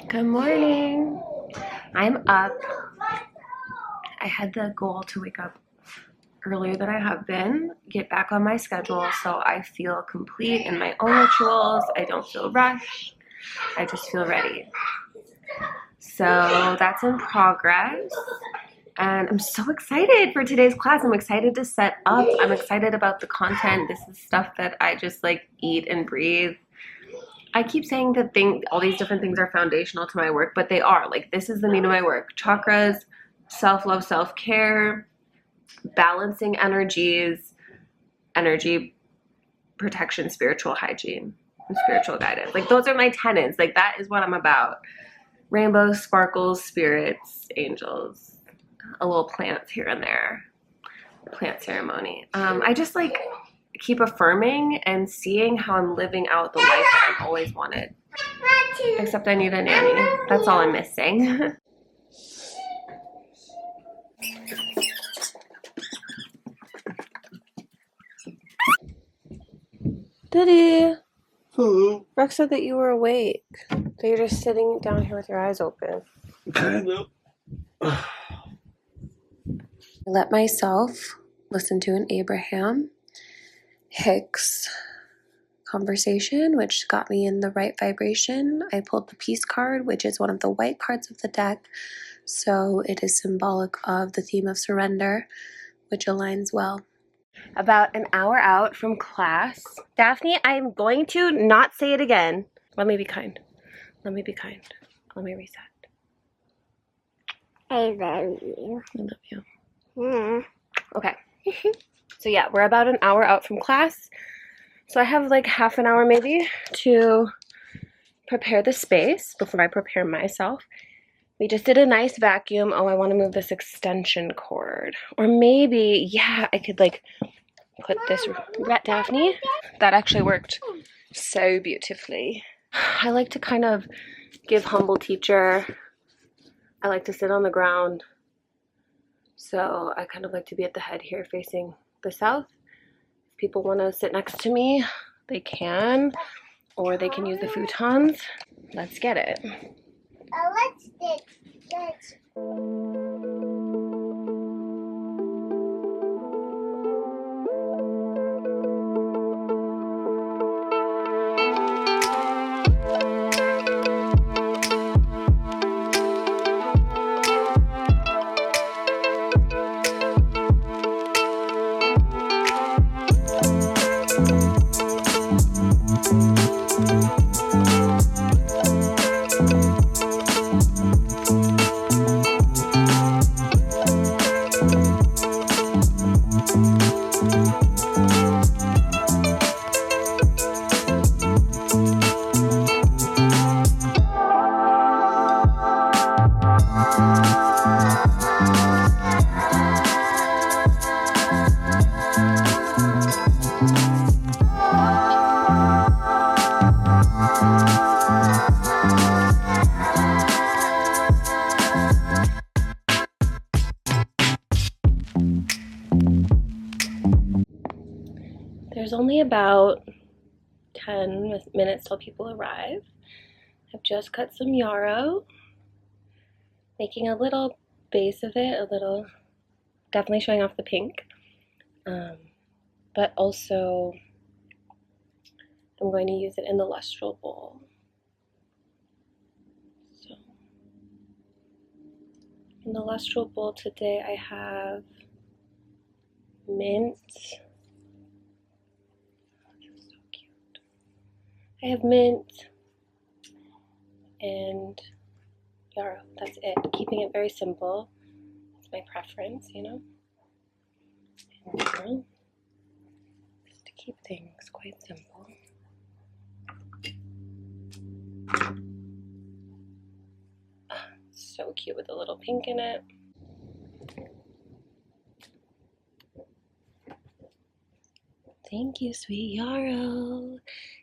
Good morning. I'm up. I had the goal to wake up earlier than I have been, get back on my schedule so I feel complete in my own rituals. I don't feel rushed. I just feel ready. So that's in progress. And I'm so excited for today's class. I'm excited to set up. I'm excited about the content. This is stuff that I just like eat and breathe. I keep saying that all these different things are foundational to my work, but they are. Like, this is the meat of my work. Chakras, self-love, self-care, balancing energies, energy protection, spiritual hygiene, and spiritual guidance. Like, those are my tenets. Like, that is what I'm about. Rainbows, sparkles, spirits, angels, a little plants here and there. Plant ceremony. I just like keep affirming and seeing how I'm living out the life that I've always wanted. Except I need a nanny. That's all I'm missing. Diddy. Hello. Rex said that you were awake. That you're just sitting down here with your eyes open. Kind of. I let myself listen to an Abraham Hicks conversation, which got me in the right vibration. I pulled the peace card, which is one of the white cards of the deck. So it is symbolic of the theme of surrender, which aligns well. About an hour out from class. Daphne, I'm going to not say it again. Let me be kind. Let me be kind. Let me reset. I love you. I love you. Mm. Okay. So yeah, we're about an hour out from class. So I have like half an hour maybe to prepare the space before I prepare myself. We just did a nice vacuum. Oh, I want to move this extension cord. Or maybe, yeah, I could like put this, Daphne? That actually worked so beautifully. I like to kind of give humble teacher. I like to sit on the ground. So I kind of like to be at the head here facing the south. If people want to sit next to me, they can. Or they can use the futons. Let's get it. Let's. There's only about 10 minutes till people arrive. I've just cut some yarrow, making a little base of it, definitely showing off the pink. But also, I'm going to use it in the lustral bowl. So, in the lustral bowl today, I have mint. So cute. I have mint and yarrow. That's it. Keeping it very simple. It's my preference, you know. And yarrow, just to keep things quite simple. So cute with a little pink in it. Thank you, sweet yarrow.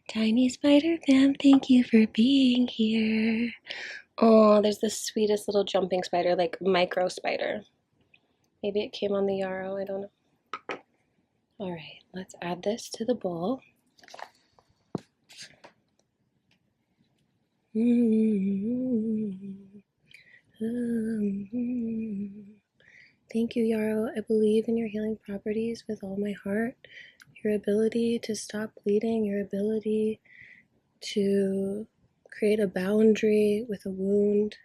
Tiny spider fam, thank you for being here. Oh, there's the sweetest little jumping spider, like micro spider. Maybe it came on the yarrow, I don't know. All right, let's add this to the bowl. Thank you, Yarrow. I believe in your healing properties with all my heart. Your ability to stop bleeding, your ability to create a boundary with a wound.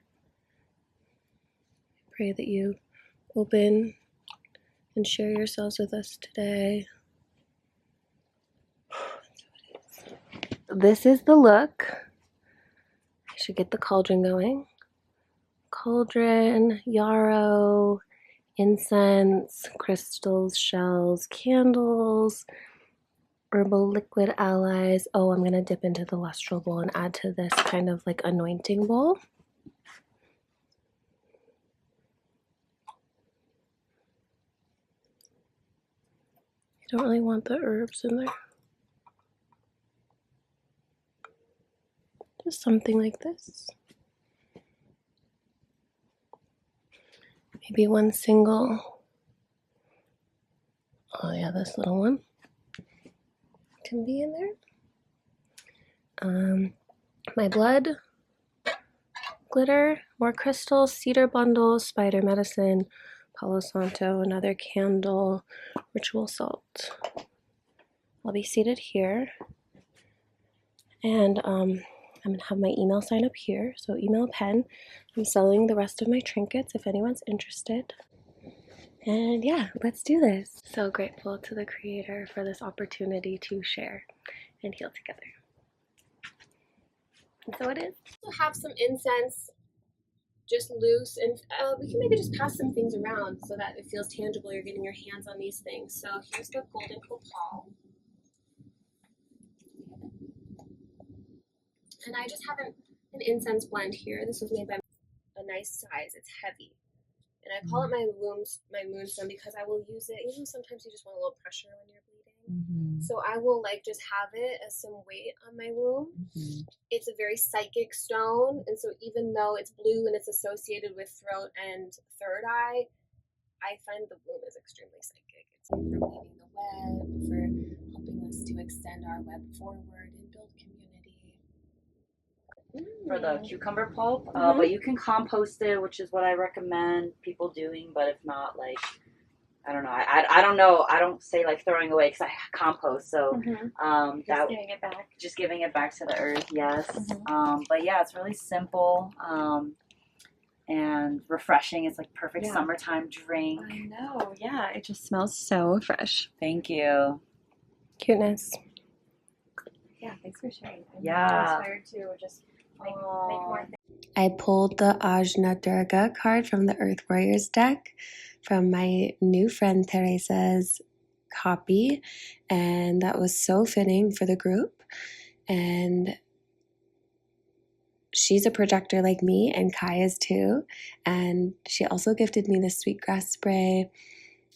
I pray that you open and share yourselves with us today. This is the look. I should get the cauldron going. Cauldron, yarrow, incense, crystals, shells, candles, herbal liquid allies. Oh, I'm going to dip into the lustral bowl and add to this kind of like anointing bowl. I don't really want the herbs in there. Just something like this. Maybe one single. Oh yeah, this little one can be in there. My blood, glitter, more crystals, cedar bundles, spider medicine, Palo Santo, another candle, ritual salt. I'll be seated here, and I'm gonna have my email sign up here, so email pen. I'm selling the rest of my trinkets if anyone's interested. And yeah, let's do this. So grateful to the Creator for this opportunity to share and heal together. And so it is. We'll have some incense just loose, and we can maybe just pass some things around so that it feels tangible. You're getting your hands on these things. So here's the golden copal. And I just have an incense blend here. This was made by a nice size. It's heavy. And I call it my moonstone because I will use it. You know, sometimes you just want a little pressure when you're bleeding. So I will like just have it as some weight on my wound. It's a very psychic stone, and so even though it's blue and it's associated with throat and third eye, I find the bloom is extremely psychic. It's for weaving the web, for helping us to extend our web forward and build community. For the cucumber pulp, but you can compost it, which is what I recommend people doing. But if not, like, I don't know. I don't know. I don't say like throwing away because I compost. So Just giving it back. Just giving it back to the earth. Yes. But yeah, it's really simple and refreshing. It's like perfect summertime drink. I know. Yeah, it just smells so fresh. Thank you. Cuteness. Yeah, thanks for sharing. Yeah. I'm inspired to just make more things. I pulled the Ajna Durga card from the Earth Warriors deck from my new friend Teresa's copy, and that was so fitting for the group. And she's a projector like me, and Kai is too, and she also gifted me this sweetgrass spray.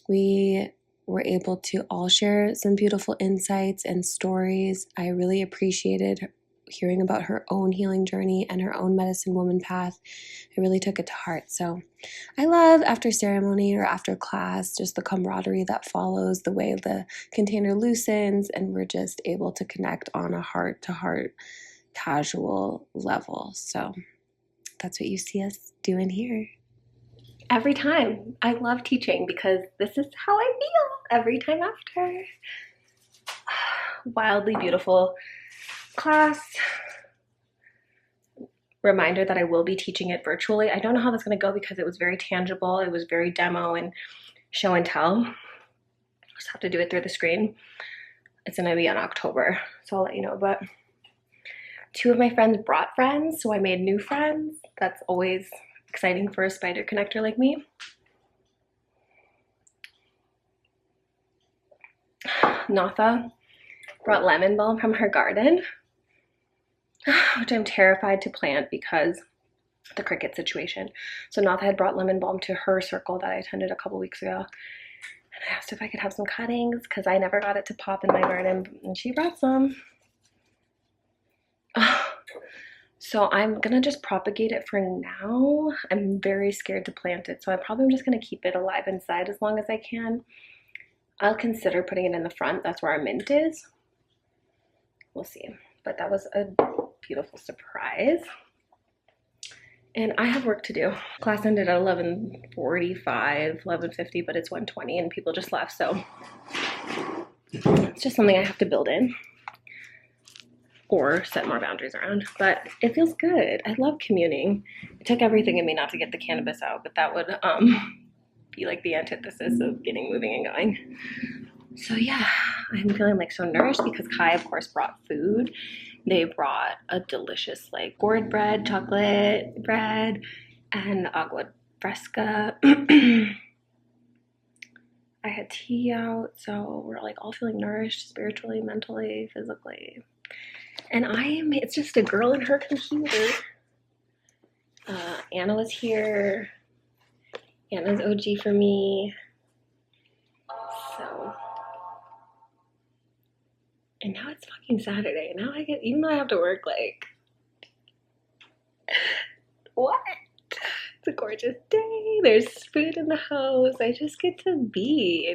We were able to all share some beautiful insights and stories. I really appreciated hearing about her own healing journey and her own medicine woman path. I really took it to heart. So I love after ceremony or after class, just the camaraderie that follows, the way the container loosens, and we're just able to connect on a heart-to-heart casual level. So that's what you see us doing here. Every time. I love teaching because this is how I feel every time after. Wildly beautiful class. Reminder that I will be teaching it virtually. I don't know how that's going to go because it was very tangible. It was very demo and show and tell. Just have to do it through the screen. It's going to be in October, so I'll let you know. But 2 of my friends brought friends, so I made new friends. That's always exciting for a spider connector like me. Natha brought lemon balm from her garden, which I'm terrified to plant because of the cricket situation. So Natha had brought lemon balm to her circle that I attended a couple weeks ago. And I asked if I could have some cuttings because I never got it to pop in my garden, and she brought some. So I'm gonna just propagate it for now. I'm very scared to plant it, so I probably am just gonna keep it alive inside as long as I can. I'll consider putting it in the front. That's where our mint is. We'll see. But that was a beautiful surprise. And I have work to do. Class ended at 11:45, 11:50, but it's 1:20 and people just left, so it's just something I have to build in or set more boundaries around. But it feels good. I love communing. It took everything in me not to get the cannabis out, but that would be like the antithesis of getting moving and going. So yeah, I'm feeling like so nourished because Kai, of course, brought food. They brought a delicious like gourd bread, chocolate bread, and agua fresca. I had tea out, so we're like all feeling nourished spiritually, mentally, physically. And it's just a girl and her computer. Anna was here. Anna's OG for me. So, and now it's fucking Saturday. Now I get, even though I have to work, like, what? It's a gorgeous day. There's food in the house. I just get to be.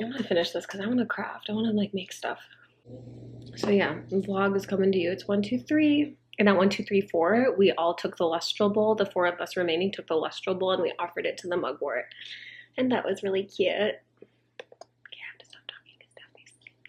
I'm gonna finish this because I want to craft. I want to like make stuff. So yeah, the vlog is coming to you. It's 1, 2, 3. And at 1, 2, 3, 4, we all took the lustral bowl. The 4 of us remaining took the lustral bowl and we offered it to the mugwort. And that was really cute. Okay, I have to stop talking because Daphne's sleeping.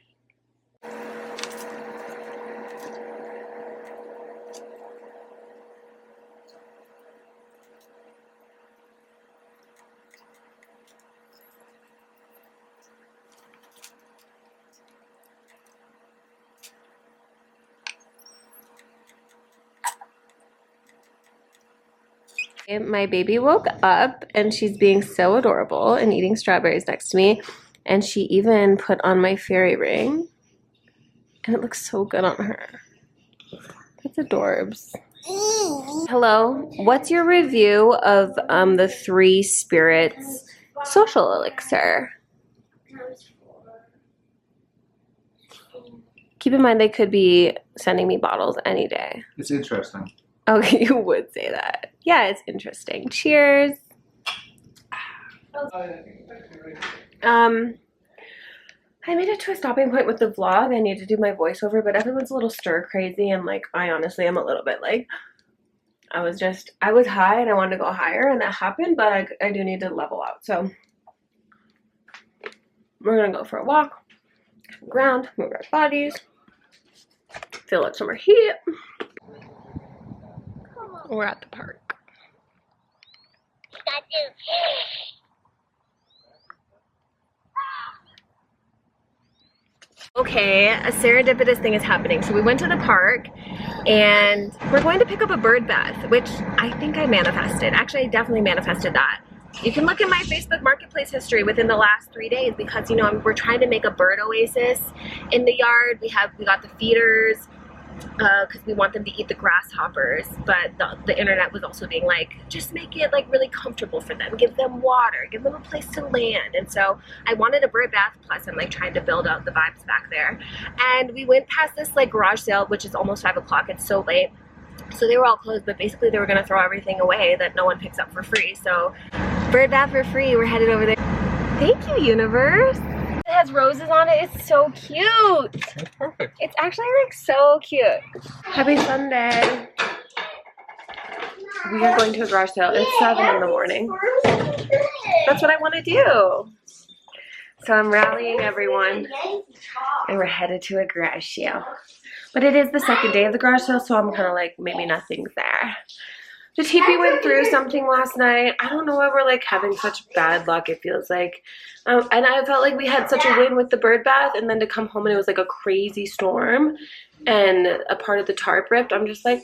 My baby woke up and she's being so adorable and eating strawberries next to me. And she even put on my fairy ring. And it looks so good on her. That's adorbs. Hello, what's your review of the 3 Spirits social elixir? Keep in mind they could be sending me bottles any day. It's interesting. Okay, you would say that. Yeah, it's interesting. Cheers. I made it to a stopping point with the vlog. I need to do my voiceover, but everyone's a little stir crazy and like I honestly am a little bit like I was high and I wanted to go higher and that happened, but I do need to level out. So we're gonna go for a walk, ground, move our bodies, feel like summer heat. We're at the park. Okay, a serendipitous thing is happening. So we went to the park and we're going to pick up a bird bath, which I think I manifested. Actually, I definitely manifested that. You can look at my Facebook Marketplace history within the last 3 days because, you know, we're trying to make a bird oasis in the yard. We got the feeders because we want them to eat the grasshoppers, but the internet was also being like, just make it like really comfortable for them, give them water, give them a place to land. And so I wanted a bird bath, plus I'm like trying to build out the vibes back there. And we went past this like garage sale, which is almost 5 o'clock, it's so late. So they were all closed, but basically they were gonna throw everything away that no one picks up for free. So bird bath for free, we're headed over there. Thank you, universe. It has roses on it. It's so cute. That's perfect. It's actually like so cute. Happy Sunday. We are going to a garage sale. It's 7 in the morning. That's what I want to do. So I'm rallying everyone and we're headed to a garage sale. But it is the second day of the garage sale, so I'm kind of like, maybe nothing's there. The TP went through something last night. I don't know why we're like having such bad luck, it feels like. And I felt like we had such a win with the bird bath, and then to come home and it was like a crazy storm and a part of the tarp ripped. I'm just like,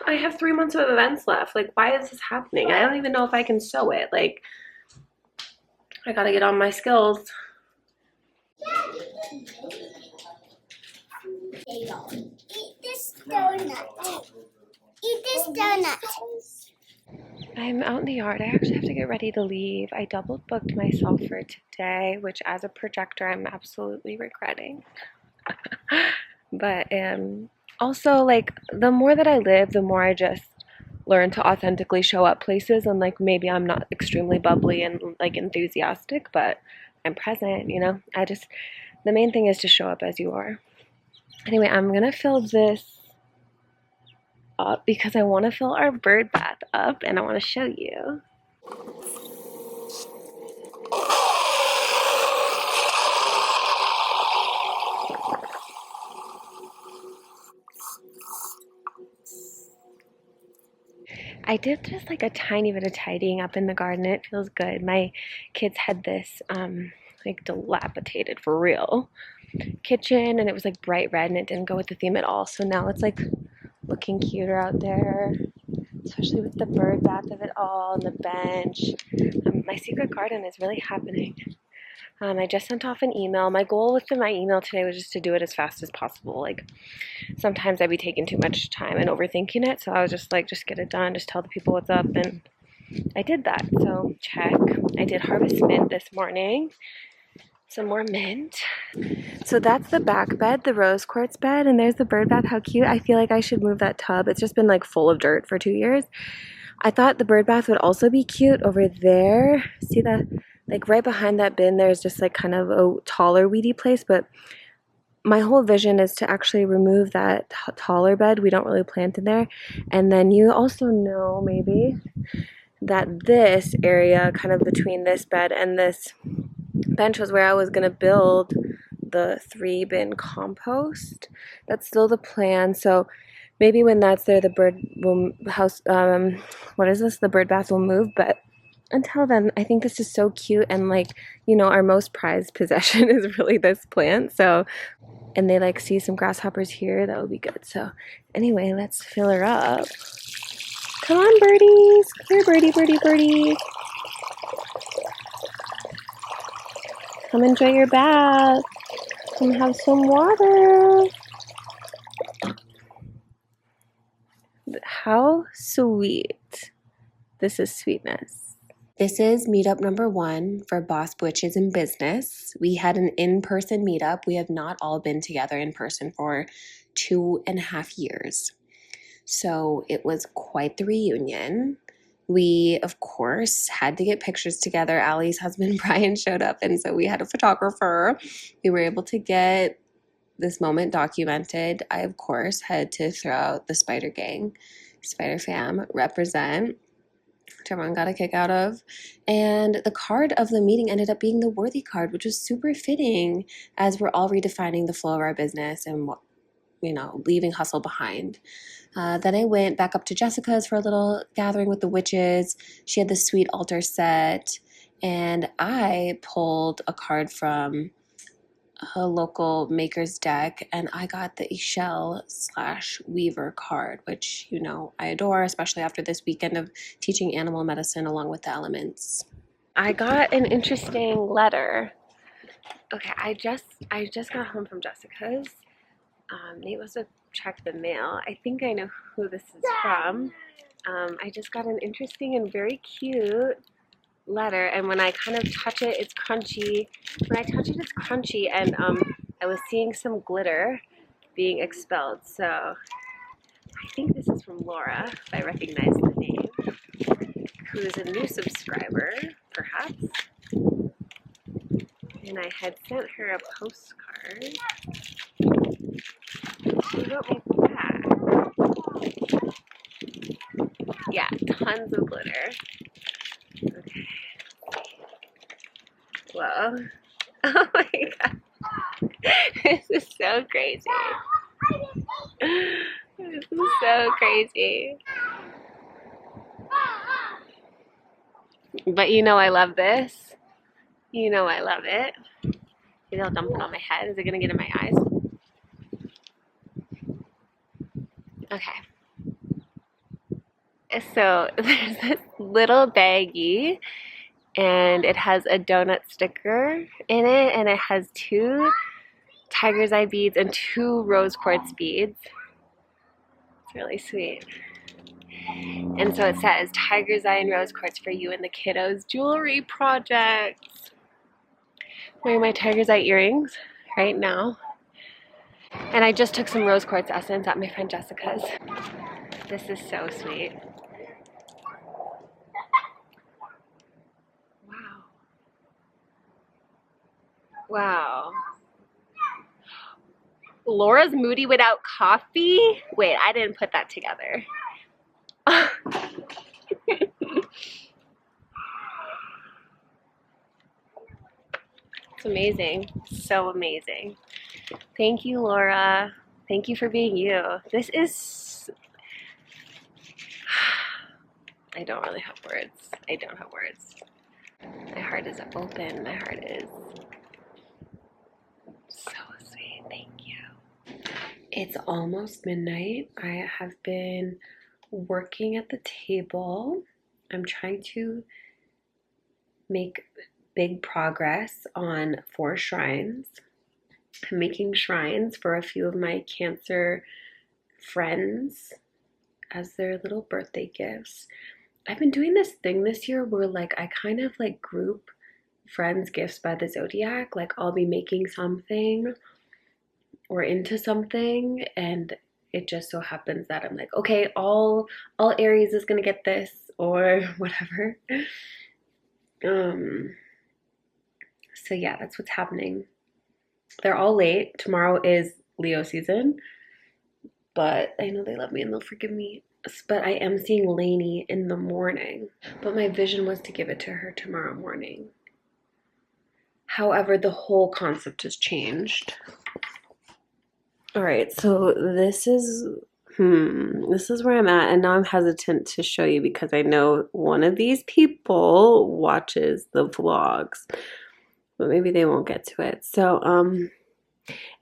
I have 3 months of events left. Like, why is this happening? I don't even know if I can sew it. Like, I gotta get on my skills. Eat this donut. Eat this donut. I'm out in the yard. I actually have to get ready to leave. I double booked myself for today, which as a projector I'm absolutely regretting. But also, like, the more that I live, the more I just learn to authentically show up places, and like maybe I'm not extremely bubbly and like enthusiastic, but I'm present, you know. The main thing is to show up as you are. Anyway, I'm gonna fill this up because I want to fill our bird bath up and I want to show you. I did just like a tiny bit of tidying up in the garden. It feels good. My kids had this like dilapidated for real kitchen and it was like bright red and it didn't go with the theme at all. So now it's like looking cuter out there, especially with the bird bath of it all and the bench. My secret garden is really happening. I just sent off an email. My goal with my email today was just to do it as fast as possible. Like sometimes I'd be taking too much time and overthinking it, so I was just like, just get it done, just tell the people what's up, and I did that. So check. I did harvest mint this morning. Some more mint. So that's the back bed, the rose quartz bed, and there's the bird bath. How cute. I feel like I should move that tub. It's just been like full of dirt for 2 years. I thought the bird bath would also be cute over there. See that? Like right behind that bin, there's just like kind of a taller weedy place, but my whole vision is to actually remove that taller bed. We don't really plant in there. And then you also know maybe that this area kind of between this bed and this bench was where I was going to build the 3-bin compost. That's still the plan. So maybe when that's there, the bird will the bird bath will move, but until then, I think this is so cute and like, you know, our most prized possession is really this plant. So, and they like see some grasshoppers here, that would be good. So anyway, let's fill her up. Come on, birdies. Here, birdie, birdie, birdie. Come enjoy your bath. Come have some water. How sweet. This is sweetness. This is meetup number 1 for Boss Witches in Business. We had an in-person meetup. We have not all been together in person for 2.5 years. So it was quite the reunion. We, of course, had to get pictures together. Allie's husband, Brian, showed up, and so we had a photographer. We were able to get this moment documented. I, of course, had to throw out the Spider Gang, Spider Fam, represent, which everyone got a kick out of. And the card of the meeting ended up being the Worthy card, which was super fitting as we're all redefining the flow of our business and what, you know, leaving hustle behind. Then I went back up to Jessica's for a little gathering with the witches. She had the sweet altar set, and I pulled a card from a local maker's deck, and I got the Eshell/Weaver card, which, you know, I adore, especially after this weekend of teaching animal medicine along with the elements. I got an interesting letter. Okay, I just got home from Jessica's. Nate must have checked the mail. I think I know who this is from. I just got an interesting and very cute letter, and when I kind of touch it, it's crunchy. When I touch it, it's crunchy, and I was seeing some glitter being expelled, so I think this is from Laura, if I recognize the name, who is a new subscriber, perhaps. And I had sent her a postcard. She wrote me back. Yeah, tons of glitter. Okay. Whoa. Oh my god. This is so crazy. This is so crazy. But you know I love this. You know I love it. Maybe I'll dump it on my head. Is it gonna get in my eyes? Okay. So there's this little baggie, and it has a donut sticker in it, and it has 2 tiger's eye beads and 2 rose quartz beads. It's really sweet. And so it says, tiger's eye and rose quartz for you and the kiddos jewelry projects. I'm wearing my tiger's eye earrings right now. And I just took some rose quartz essence at my friend Jessica's. This is so sweet. Wow. Wow. Laura's moody without coffee? Wait, I didn't put that together. It's amazing. So amazing. Thank you, Laura. Thank you for being you. This is... I don't really have words. I don't have words. My heart is open. My heart is so sweet. Thank you. It's almost midnight. I have been working at the table. I'm trying to make big progress on 4 shrines. I'm making shrines for a few of my cancer friends as their little birthday gifts. I've been doing this thing this year where like I kind of like group friends' gifts by the zodiac. Like I'll be making something or into something, and it just so happens that I'm like, okay, all Aries is gonna get this or whatever. So yeah, that's what's happening. They're all late. Tomorrow is Leo season, but I know they love me and they'll forgive me. But I am seeing Lainey in the morning, but my vision was to give it to her tomorrow morning. However, the whole concept has changed. All right, so this is where I'm at, and now I'm hesitant to show you because I know one of these people watches the vlogs, but maybe they won't get to it. So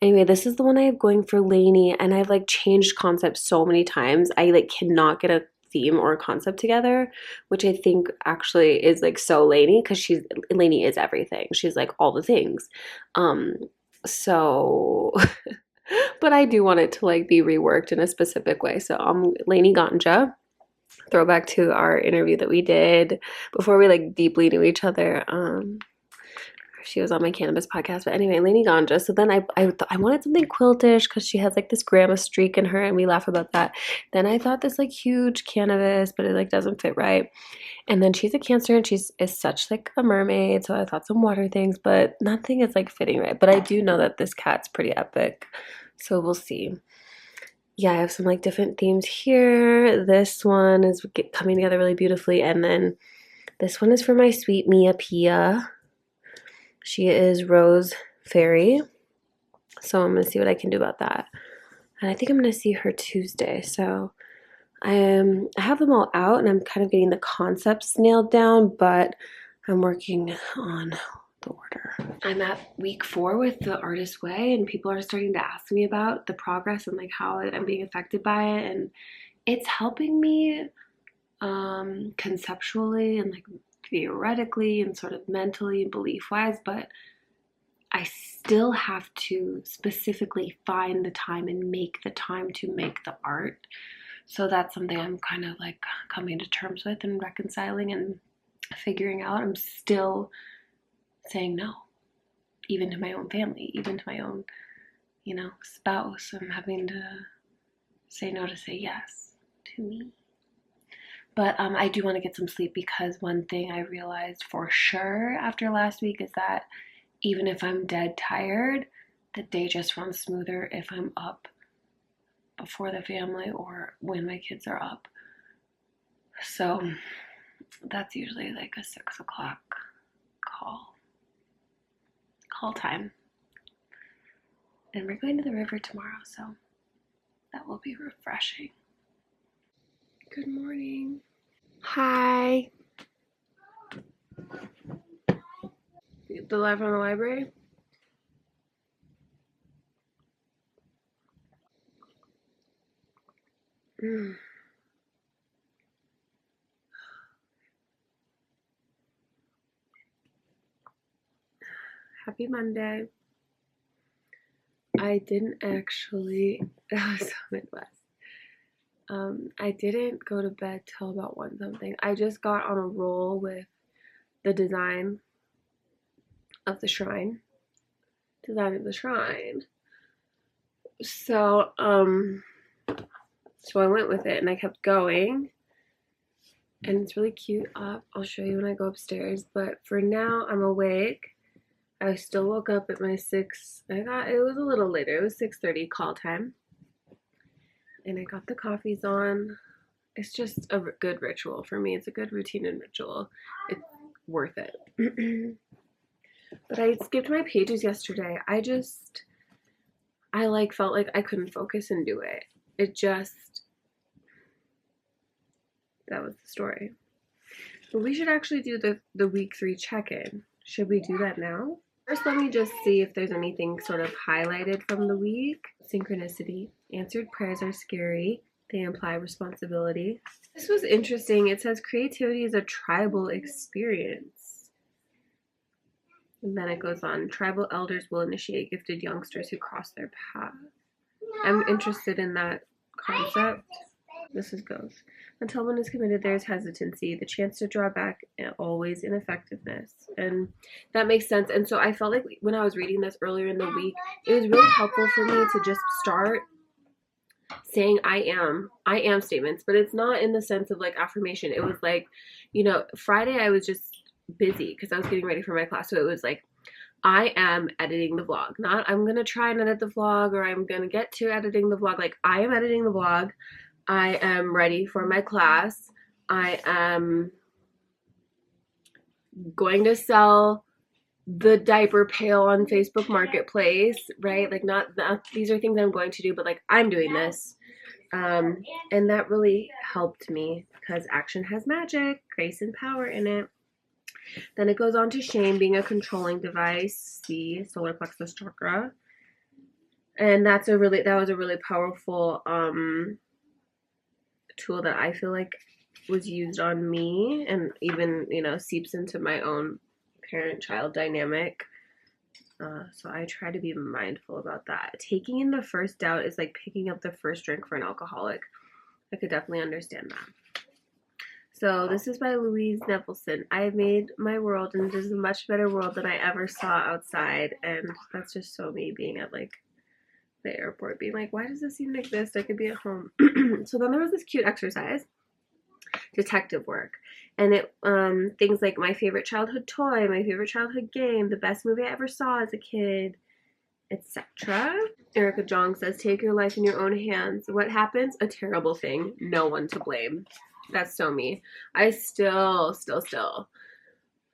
anyway, this is the one I have going for Lainey, and I've like changed concepts so many times. I like cannot get a theme or a concept together, which I think actually is like so Lainey, because Lainey is everything. She's like all the things. So but I do want it to like be reworked in a specific way. So Lainey Ganja, throwback to our interview that we did before we like deeply knew each other. She was on my cannabis podcast, but anyway, Lainey Ganja. So then I wanted something quiltish because she has like this grandma streak in her, and we laugh about that. Then I thought this like huge cannabis, but it like doesn't fit right. And then she's a Cancer, and is such like a mermaid, so I thought some water things, but nothing is like fitting right. But I do know that this cat's pretty epic, so we'll see. Yeah, I have some like different themes here. This one is coming together really beautifully, and then this one is for my sweet Mia Pia. She is Rose Fairy, so I'm going to see what I can do about that. And I think I'm going to see her Tuesday, so I have them all out, and I'm kind of getting the concepts nailed down, but I'm working on the order. I'm at week 4 with the Artist Way, and people are starting to ask me about the progress and like how I'm being affected by it, and it's helping me conceptually and like theoretically and sort of mentally and belief-wise, but I still have to specifically find the time and make the time to make the art. So that's something I'm kind of like coming to terms with and reconciling and figuring out. I'm still saying no, even to my own family, even to my own, spouse. I'm having to say no to say yes to me. But I do want to get some sleep, because one thing I realized for sure after last week is that even if I'm dead tired, the day just runs smoother if I'm up before the family or when my kids are up. So that's usually like a 6 o'clock call time. And we're going to the river tomorrow, so that will be refreshing. Good morning. Hi. The live from the library? Happy Monday. I didn't actually, that was so Midwest. I didn't go to bed till about 1 something. I just got on a roll with the design of the shrine. So, so I went with it and I kept going. And it's really cute up. I'll show you when I go upstairs. But for now, I'm awake. I still woke up at my 6, it was a little later, it was 6:30 call time. And I got the coffees on. It's just a good ritual for me. It's a good routine and ritual. It's worth it. But I skipped my pages yesterday. I like felt like I couldn't focus and do it. That was the story. But we should actually do the week 3 check-in. Should we do that now? First, let me just see if there's anything sort of highlighted from the week. Synchronicity. Answered prayers are scary. They imply responsibility. This was interesting. It says creativity is a tribal experience. And then it goes on. Tribal elders will initiate gifted youngsters who cross their path. I'm interested in that concept. This goes. Until one is committed, there is hesitancy, the chance to draw back, and always ineffectiveness. And that makes sense. And so I felt like when I was reading this earlier in the week, it was really helpful for me to just start saying I am statements, but it's not in the sense of like affirmation. It was like, Friday I was just busy because I was getting ready for my class. So it was like, I am editing the vlog, not I'm going to try and edit the vlog or I'm going to get to editing the vlog. Like I am editing the vlog. I am ready for my class. I am going to sell the diaper pail on Facebook Marketplace, right? Like not these are things I'm going to do, but like I'm doing this. And that really helped me because action has magic, grace and power in it. Then it goes on to shame being a controlling device, the solar plexus chakra. And that was a really powerful tool that I feel like was used on me and even, seeps into my own parent-child dynamic. So I try to be mindful about that. Taking in the first doubt is like picking up the first drink for an alcoholic. I could definitely understand that. So this is by Louise Nevelson. I have made my world and it is a much better world than I ever saw outside. And that's just so me being at like the airport being like, why does this even exist? I could be at home. So then there was this cute exercise, detective work, and it things like my favorite childhood toy, my favorite childhood game, the best movie I ever saw as a kid, etc. Erica Jong says, take your life in your own hands. What happens? A terrible thing. No one to blame. That's so me. I still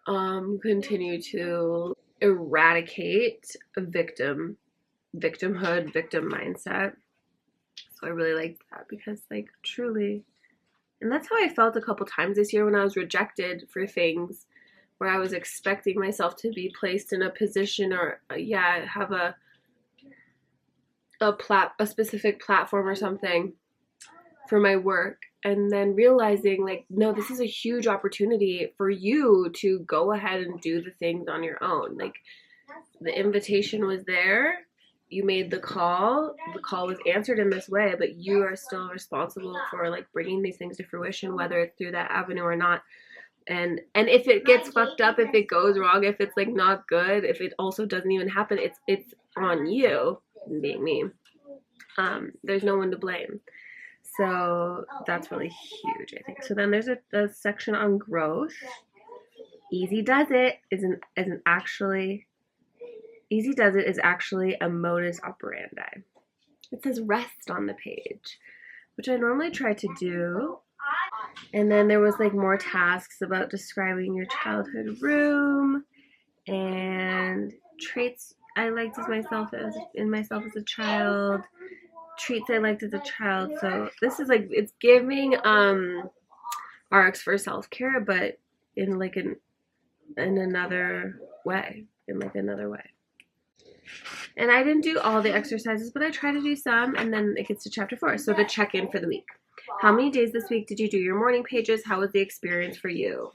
continue to eradicate victimhood, victim mindset. So I really liked that because like truly, and that's how I felt a couple times this year when I was rejected for things where I was expecting myself to be placed in a position or have a specific platform or something for my work, and then realizing like, no, this is a huge opportunity for you to go ahead and do the things on your own. Like the invitation was there. You made the call was answered in this way, but you are still responsible for like bringing these things to fruition, whether it's through that avenue or not. And if it gets fucked up, if it goes wrong, if it's like not good, if it also doesn't even happen, it's on you, being me. There's no one to blame. So that's really huge, I think. So then there's a section on growth. Easy does it is actually a modus operandi. It says rest on the page, which I normally try to do. And then there was like more tasks about describing your childhood room and traits I liked as myself as a child, treats I liked as a child. So this is like, it's giving arcs for self-care, but in another way. And I didn't do all the exercises, but I try to do some, and then it gets to chapter 4. So the check-in for the week. How many days this week did you do your morning pages? How was the experience for you?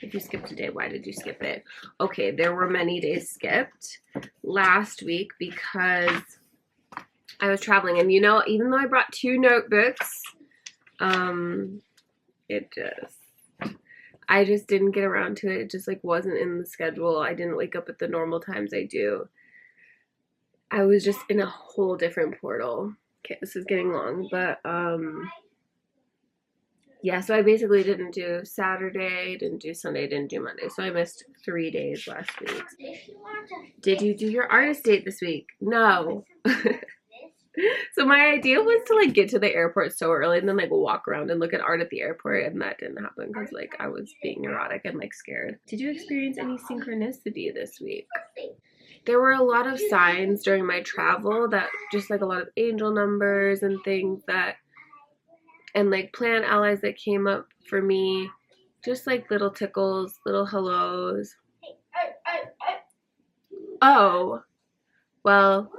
If you skipped a day, why did you skip it? Okay, there were many days skipped last week because I was traveling. And even though I brought 2 notebooks, I just didn't get around to it. It just like wasn't in the schedule. I didn't wake up at the normal times I do. I was just in a whole different portal. Okay, this is getting long, but yeah, so I basically didn't do Saturday, didn't do Sunday, didn't do Monday. So I missed 3 days last week. Did you do your artist date this week? No. So my idea was to like get to the airport so early and then like walk around and look at art at the airport, and that didn't happen because like I was being neurotic and like scared. Did you experience any synchronicity this week? There were a lot of signs during my travel that just like a lot of angel numbers and things that, and like plant allies that came up for me, just like little tickles, little hellos. Oh, well,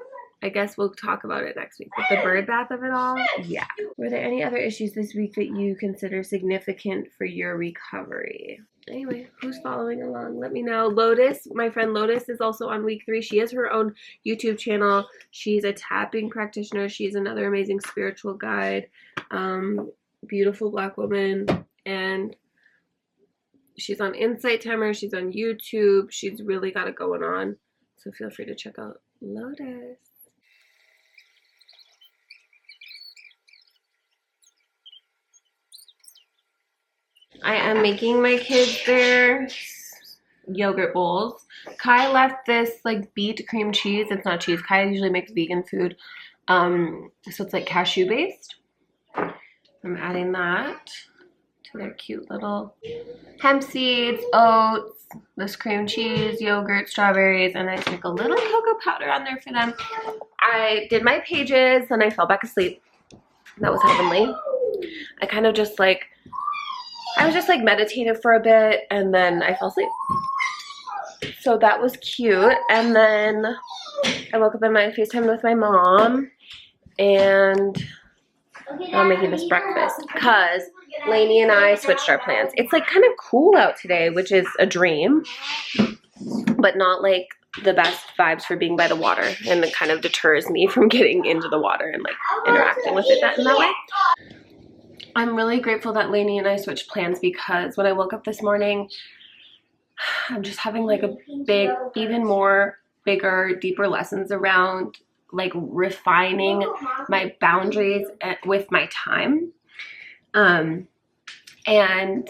I guess we'll talk about it next week. But the bird bath of it all, yeah. Were there any other issues this week that you consider significant for your recovery? Anyway, who's following along? Let me know. Lotus, my friend Lotus, is also on week 3. She has her own YouTube channel. She's a tapping practitioner. She's another amazing spiritual guide. Beautiful Black woman. And she's on Insight Timer. She's on YouTube. She's really got it going on. So feel free to check out Lotus. I am making my kids their yogurt bowls. Kai left this like beet cream cheese. It's not cheese. Kai usually makes vegan food. So it's like cashew based. I'm adding that to their cute little hemp seeds, oats, this cream cheese, yogurt, strawberries, and I stick a little cocoa powder on there for them. I did my pages and I fell back asleep. That was heavenly. I kind of just like, I was just like meditative for a bit and then I fell asleep. So that was cute. And then I woke up in my FaceTime with my mom and I'm making this breakfast because Lainey and I switched our plans. It's like kind of cool out today, which is a dream, but not like the best vibes for being by the water, and it kind of deters me from getting into the water and like interacting with it in that way. I'm really grateful that Lainey and I switched plans because when I woke up this morning, I'm just having like a big, even more bigger, deeper lessons around like refining my boundaries with my time. And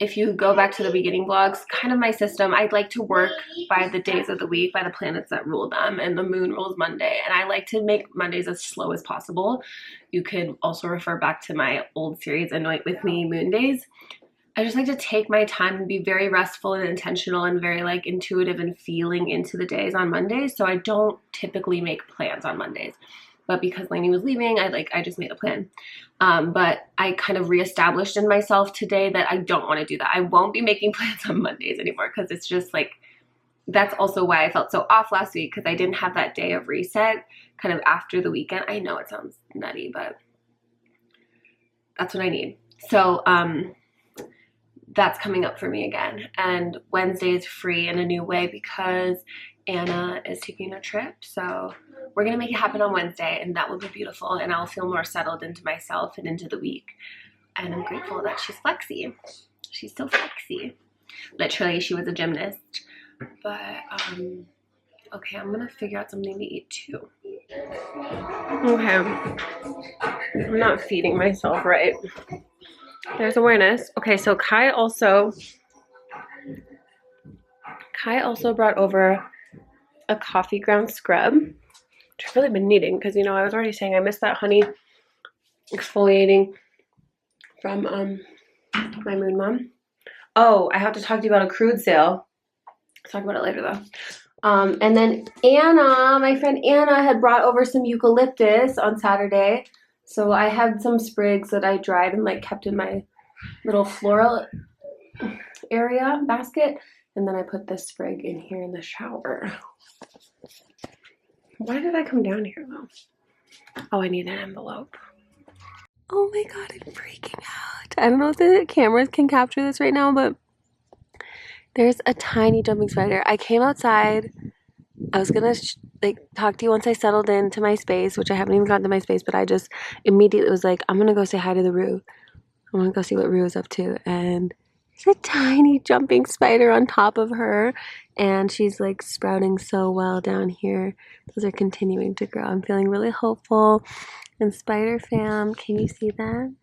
if you go back to the beginning vlogs, kind of my system, I'd like to work by the days of the week, by the planets that rule them, and the moon rules Monday. And I like to make Mondays as slow as possible. You could also refer back to my old series, Anoint With Me Moon Days. I just like to take my time and be very restful and intentional and very like intuitive and feeling into the days on Mondays. So I don't typically make plans on Mondays. But because Lainey was leaving, I just made a plan. But I kind of reestablished in myself today that I don't want to do that. I won't be making plans on Mondays anymore because it's just like, that's also why I felt so off last week, because I didn't have that day of reset kind of after the weekend. I know it sounds nutty, but that's what I need. So that's coming up for me again. And Wednesday is free in a new way because Anna is taking a trip. So we're going to make it happen on Wednesday, and that will be beautiful, and I'll feel more settled into myself and into the week. And I'm grateful that she's flexy. She's so flexy. Literally, she was a gymnast. But, okay, I'm going to figure out something to eat too. Okay. I'm not feeding myself right. There's awareness. Okay, so Kai also brought over a coffee ground scrub, which I've really been needing because, you know, I was already saying I missed that honey exfoliating from my moon mom. Oh, I have to talk to you about a CRUDE sale. I'll talk about it later though. And then Anna, my friend Anna, had brought over some eucalyptus on Saturday. So I had some sprigs that I dried and like kept in my little floral area basket. And then I put this sprig in here in the shower. Why did I come down here though? Oh, I need an envelope. Oh my god, I'm freaking out. I don't know if the cameras can capture this right now, but there's a tiny jumping spider. I came outside. I was gonna like talk to you once I settled into my space, which I haven't even gotten to my space, but I just immediately was like, I'm gonna go say hi to the Rue. I'm gonna go see what Rue is up to. And there's a tiny jumping spider on top of her, and she's like sprouting so well down here. Those are continuing to grow. I'm feeling really hopeful. And Spider Fam, can you see that?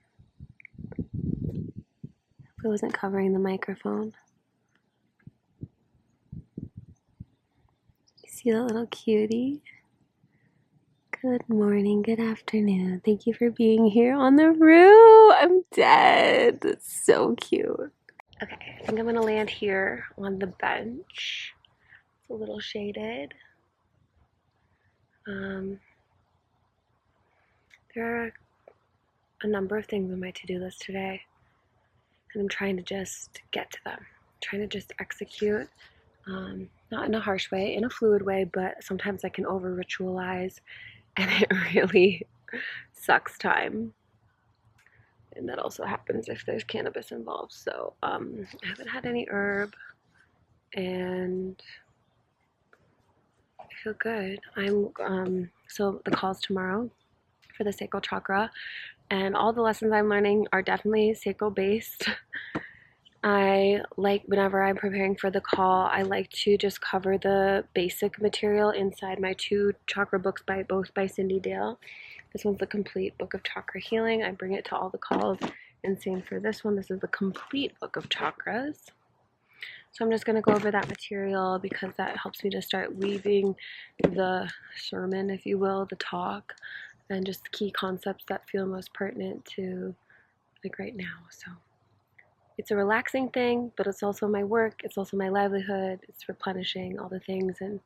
I wasn't covering the microphone. See that little cutie? Good morning, good afternoon. Thank you for being here on the roof. I'm dead. It's so cute. Okay, I think I'm gonna land here on the bench. It's a little shaded. There are a number of things on my to-do list today, and I'm trying to just get to them. I'm trying to just execute, not in a harsh way, in a fluid way, but sometimes I can over-ritualize, and it really sucks time. And that also happens if there's cannabis involved. So I haven't had any herb, and I feel good. So the call's tomorrow for the sacral chakra, and all the lessons I'm learning are definitely sacral based. I like, whenever I'm preparing for the call, I like to just cover the basic material inside my 2 chakra books, both by Cindy Dale. This one's the complete book of chakra healing. I bring it to all the calls, and same for this one. This is the complete book of chakras. So I'm just going to go over that material because that helps me to start weaving the sermon, if you will, the talk, and just key concepts that feel most pertinent to like right now. So it's a relaxing thing, but it's also my work, it's also my livelihood, it's replenishing all the things, and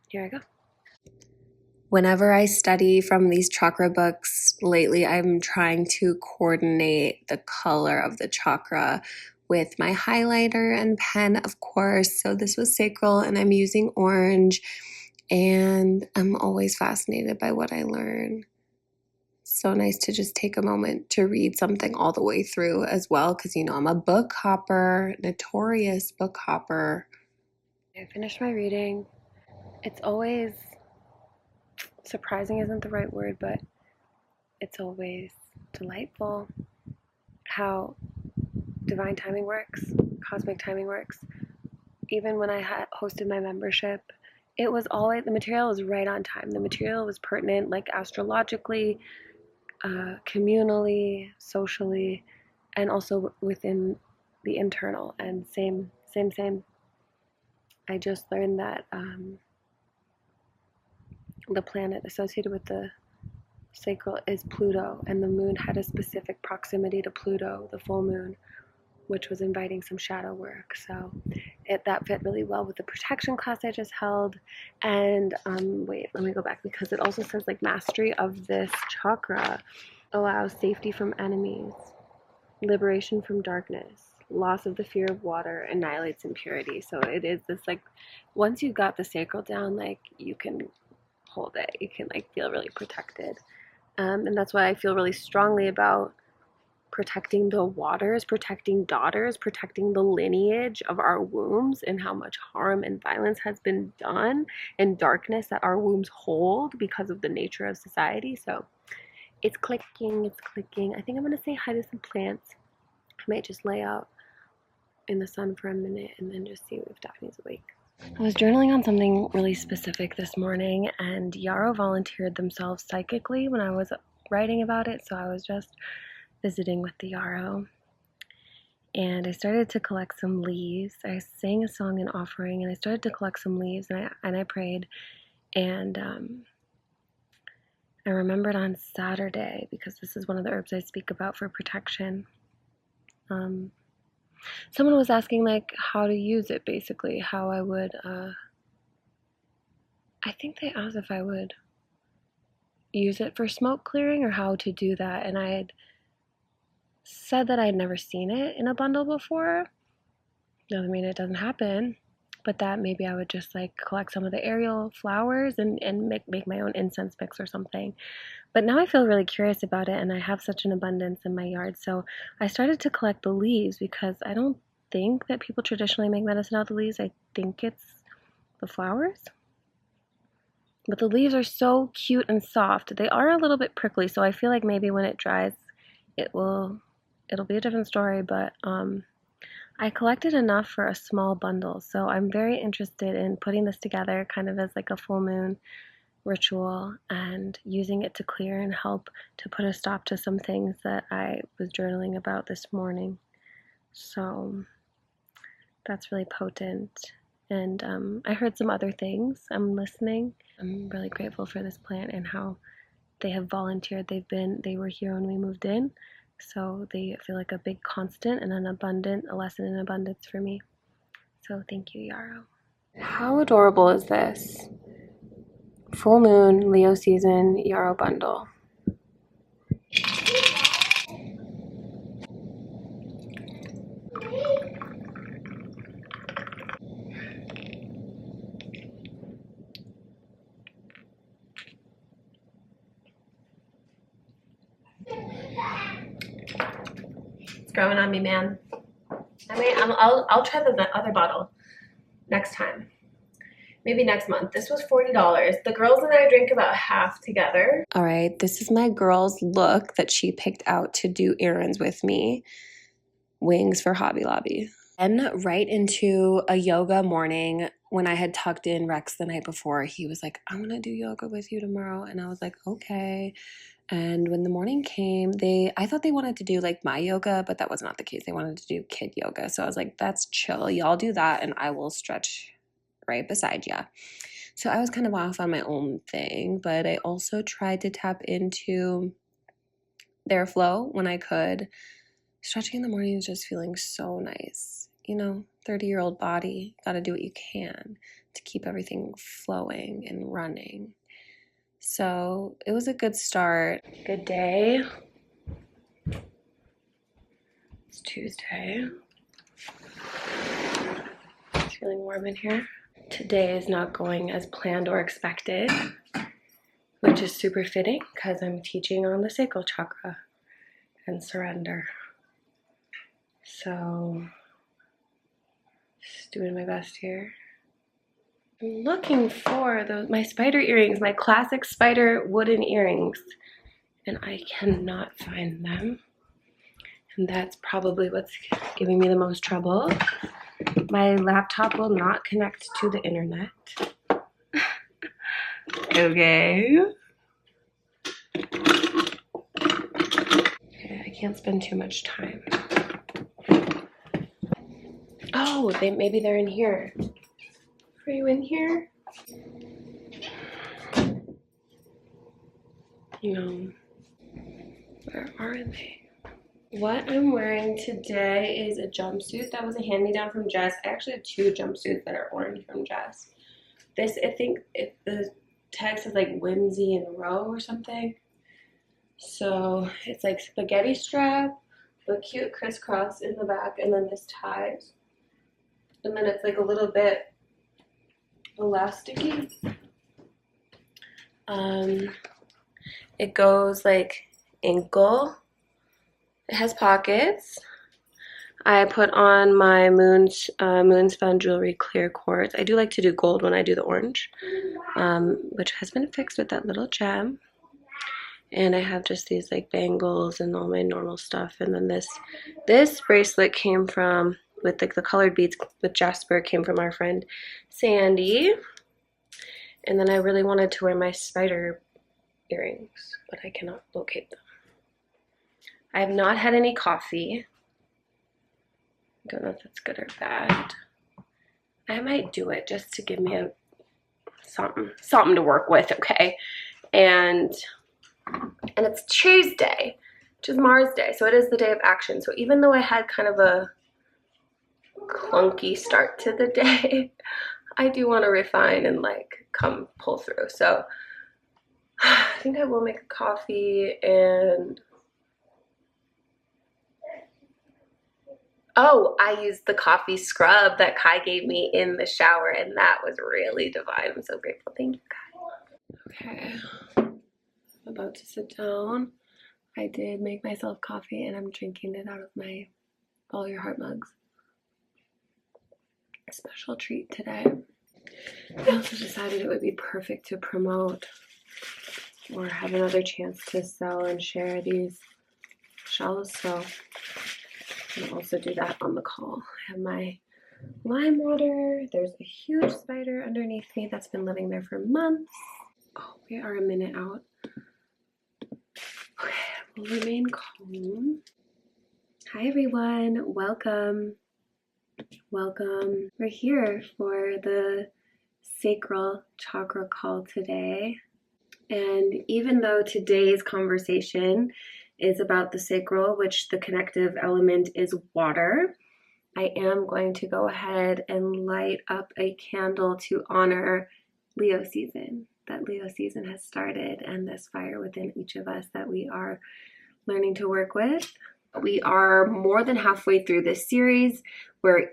here I go. Whenever I study from these chakra books lately, I'm trying to coordinate the color of the chakra with my highlighter and pen, of course. So this was sacral, and I'm using orange, and I'm always fascinated by what I learn. So nice to just take a moment to read something all the way through as well, because you know I'm a book hopper, notorious book hopper. I finished my reading. It's always surprising isn't the right word, but it's always delightful how divine timing works, cosmic timing works. Even when I had hosted my membership, it was always, the material was right on time. The material was pertinent, like astrologically, communally, socially, and also within the internal. And same. I just learned that the planet associated with the sacral is Pluto, and the moon had a specific proximity to Pluto, the full moon, which was inviting some shadow work. So that fit really well with the protection class I just held. And wait, let me go back, because it also says like mastery of this chakra allows safety from enemies, liberation from darkness, loss of the fear of water, annihilates impurity. So it is this like, once you got the sacral down, like you can hold it, you can like feel really protected. And that's why I feel really strongly about protecting the waters, protecting daughters, protecting the lineage of our wombs, and how much harm and violence has been done and darkness that our wombs hold because of the nature of society. So it's clicking. I think I'm going to say hi to some plants. I might just lay out in the sun for a minute and then just see if Daphne's awake. I was journaling on something really specific this morning, and Yarrow volunteered themselves psychically when I was writing about it, so I was just visiting with the Yarrow. And I started to collect some leaves. I sang a song in offering, and I started to collect some leaves, and I prayed. And I remembered on Saturday, because this is one of the herbs I speak about for protection. Someone was asking like how to use it, basically, how I would, I think they asked if I would use it for smoke clearing or how to do that. And I had said that I had never seen it in a bundle before. Doesn't mean it doesn't happen, but that maybe I would just like collect some of the aerial flowers and make my own incense mix or something. But now I feel really curious about it, and I have such an abundance in my yard. So I started to collect the leaves, because I don't think that people traditionally make medicine out of the leaves. I think it's the flowers. But the leaves are so cute and soft. They are a little bit prickly, so I feel like maybe when it dries, it'll be a different story. But I collected enough for a small bundle, so I'm very interested in putting this together kind of as like a full moon ritual and using it to clear and help to put a stop to some things that I was journaling about this morning. So that's really potent. And I heard some other things. I'm listening. I'm really grateful for this plant and how they have volunteered. They were here when we moved in, so they feel like a big constant and a lesson in abundance for me. So thank you, Yarrow. How adorable is this? Full moon, Leo season, Yarrow bundle. It's growing on me, man. I'll try the other bottle next time. Maybe next month. This was $40. The girls and I drink about half together. All right, this is my girl's look that she picked out to do errands with me. Wings for Hobby Lobby. And right into a yoga morning. When I had tucked in Rex the night before, he was like, I'm gonna do yoga with you tomorrow. And I was like, okay. And when the morning came, I thought they wanted to do like my yoga, but that was not the case. They wanted to do kid yoga. So I was like, that's chill. Y'all do that and I will stretch right beside ya. So I was kind of off on my own thing, but I also tried to tap into their flow when I could. Stretching in the morning is just feeling so nice. You know, 30-year-old body, gotta do what you can to keep everything flowing and running. So it was a good start. Good day. It's Tuesday. It's feeling warm in here. Today is not going as planned or expected, which is super fitting because I'm teaching on the sacral chakra and surrender. So, just doing my best here. I'm looking for my spider earrings, my classic spider wooden earrings, and I cannot find them. And that's probably what's giving me the most trouble. My laptop will not connect to the internet. Okay. I can't spend too much time. Oh, maybe they're in here. Are you in here? No. Where are they? What I'm wearing today is a jumpsuit that was a hand-me-down from Jess. I actually have two jumpsuits that are orange from Jess. This, I think, the tag says like whimsy in a row or something. So it's like spaghetti strap, a cute crisscross in the back, and then this ties. And then it's like a little bit elasticy. It goes like ankle. It has pockets. I put on my Moonspun Jewelry clear quartz. I do like to do gold when I do the orange, which has been fixed with that little gem. And I have just these like bangles and all my normal stuff. And then this bracelet came from, with like the colored beads with Jasper, came from our friend Sandy. And then I really wanted to wear my spider earrings, but I cannot locate them. I have not had any coffee. I don't know if that's good or bad. I might do it just to give me something to work with, okay? And it's Tuesday, which is Mars Day, so it is the day of action. So even though I had kind of a clunky start to the day, I do want to refine and like come pull through. So I think I will make a coffee and oh, I used the coffee scrub that Kai gave me in the shower, and that was really divine. I'm so grateful. Thank you, Kai. Okay, I'm about to sit down. I did make myself coffee, and I'm drinking it out of my All Your Heart mugs. A special treat today. I also decided it would be perfect to promote or have another chance to sell and share these shells. So I'll also do that on the call. I have my lime water. There's a huge spider underneath me that's been living there for months. Oh, we are a minute out. Okay, we'll remain calm. Hi everyone, welcome. Welcome. We're here for the sacral chakra call today. And even though today's conversation is about the sacral, which the connective element is water, I am going to go ahead and light up a candle to honor Leo season, that Leo season has started, and this fire within each of us that we are learning to work with. We are more than halfway through this series where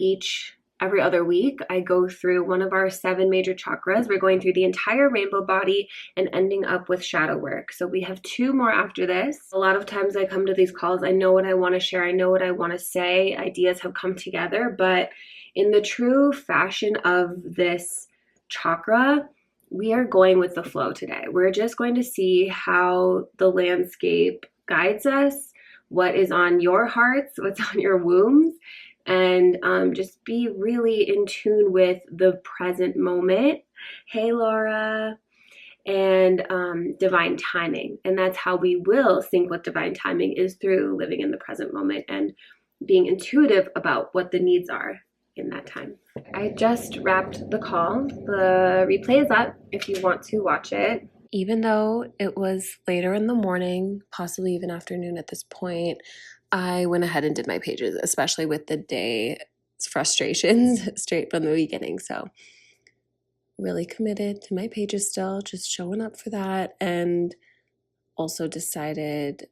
every other week I go through one of our 7 major chakras. We're going through the entire rainbow body and ending up with shadow work. So we have 2 more after this. A lot of times I come to these calls, I know what I want to share, I know what I want to say, ideas have come together, but in the true fashion of this chakra, we are going with the flow today. We're just going to see how the landscape guides us, what is on your hearts, what's on your wombs, and just be really in tune with the present moment. Hey, Laura. And divine timing. And that's how we will sync with divine timing, is through living in the present moment and being intuitive about what the needs are in that time. I just wrapped the call. The replay is up if you want to watch it. Even though it was later in the morning, possibly even afternoon at this point, I went ahead and did my pages, especially with the day's frustrations straight from the beginning. So really committed to my pages still, just showing up for that, and also decided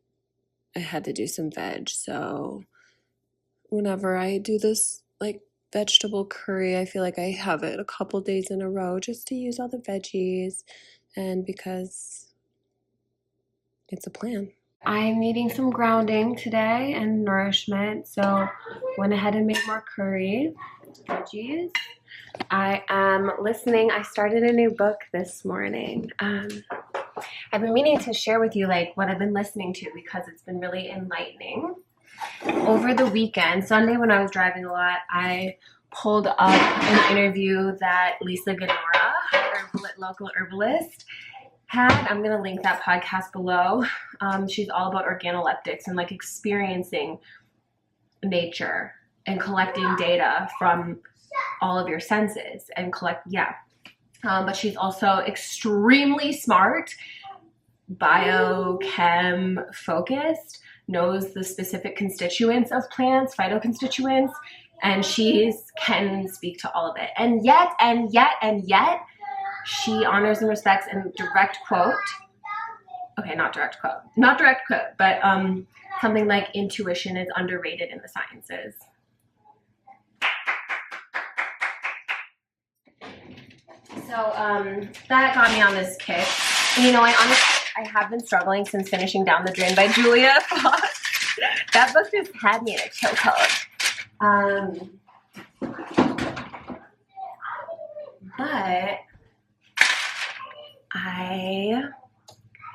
I had to do some veg. So whenever I do this like vegetable curry, I feel like I have it a couple days in a row just to use all the veggies, and because it's a plan. I'm needing some grounding today and nourishment, so went ahead and made more curry, veggies. I am listening. I started a new book this morning. I've been meaning to share with you like what I've been listening to because it's been really enlightening. Over the weekend, Sunday when I was driving a lot, I pulled up an interview that Lisa Ganora, local herbalist, had. I'm going to link that podcast below. She's all about organoleptics and like experiencing nature and collecting data from all of your senses and but she's also extremely smart, biochem focused, knows the specific constituents of plants, phytoconstituents, and she can speak to all of it. And yet, she honors and respects, and not direct quote, but something like intuition is underrated in the sciences. So that got me on this kick. And, I have been struggling since finishing Down the Drain by Julia Fox. That book just had me in a chokehold. But I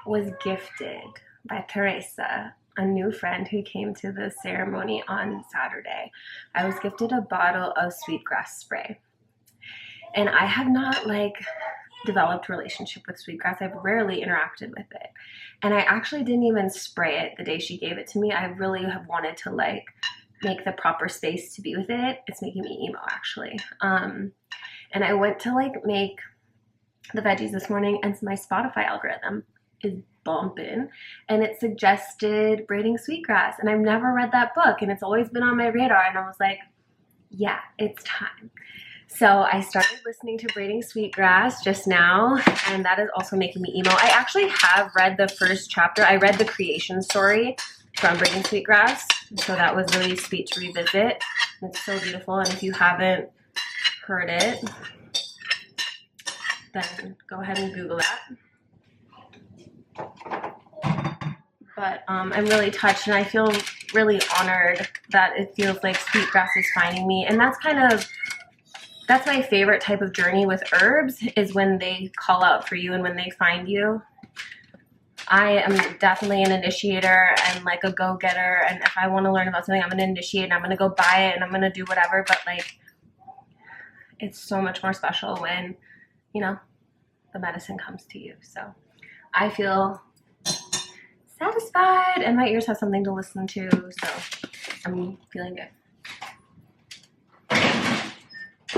was gifted by Teresa, a new friend who came to the ceremony on Saturday. I was gifted a bottle of sweetgrass spray. And I have not developed a relationship with sweetgrass. I've rarely interacted with it. And I actually didn't even spray it the day she gave it to me. I really have wanted to make the proper space to be with it. It's making me emo actually. And I went to make the veggies this morning, and my Spotify algorithm is bumping, and it suggested Braiding Sweetgrass. And I've never read that book, and it's always been on my radar. And I was like, yeah, it's time. So I started listening to Braiding Sweetgrass just now, and that is also making me emo. I actually have read the first chapter. I read the creation story from Braiding Sweetgrass, so that was really sweet to revisit. It's so beautiful, and if you haven't heard it, then go ahead and Google that. But I'm really touched, and I feel really honored that it feels like Sweetgrass is finding me, and that's my favorite type of journey with herbs, is when they call out for you and when they find you. I am definitely an initiator and a go-getter, and if I want to learn about something, I'm going to initiate and I'm going to go buy it and I'm going to do whatever, but it's so much more special when, the medicine comes to you. So I feel satisfied and my ears have something to listen to. So I'm feeling good.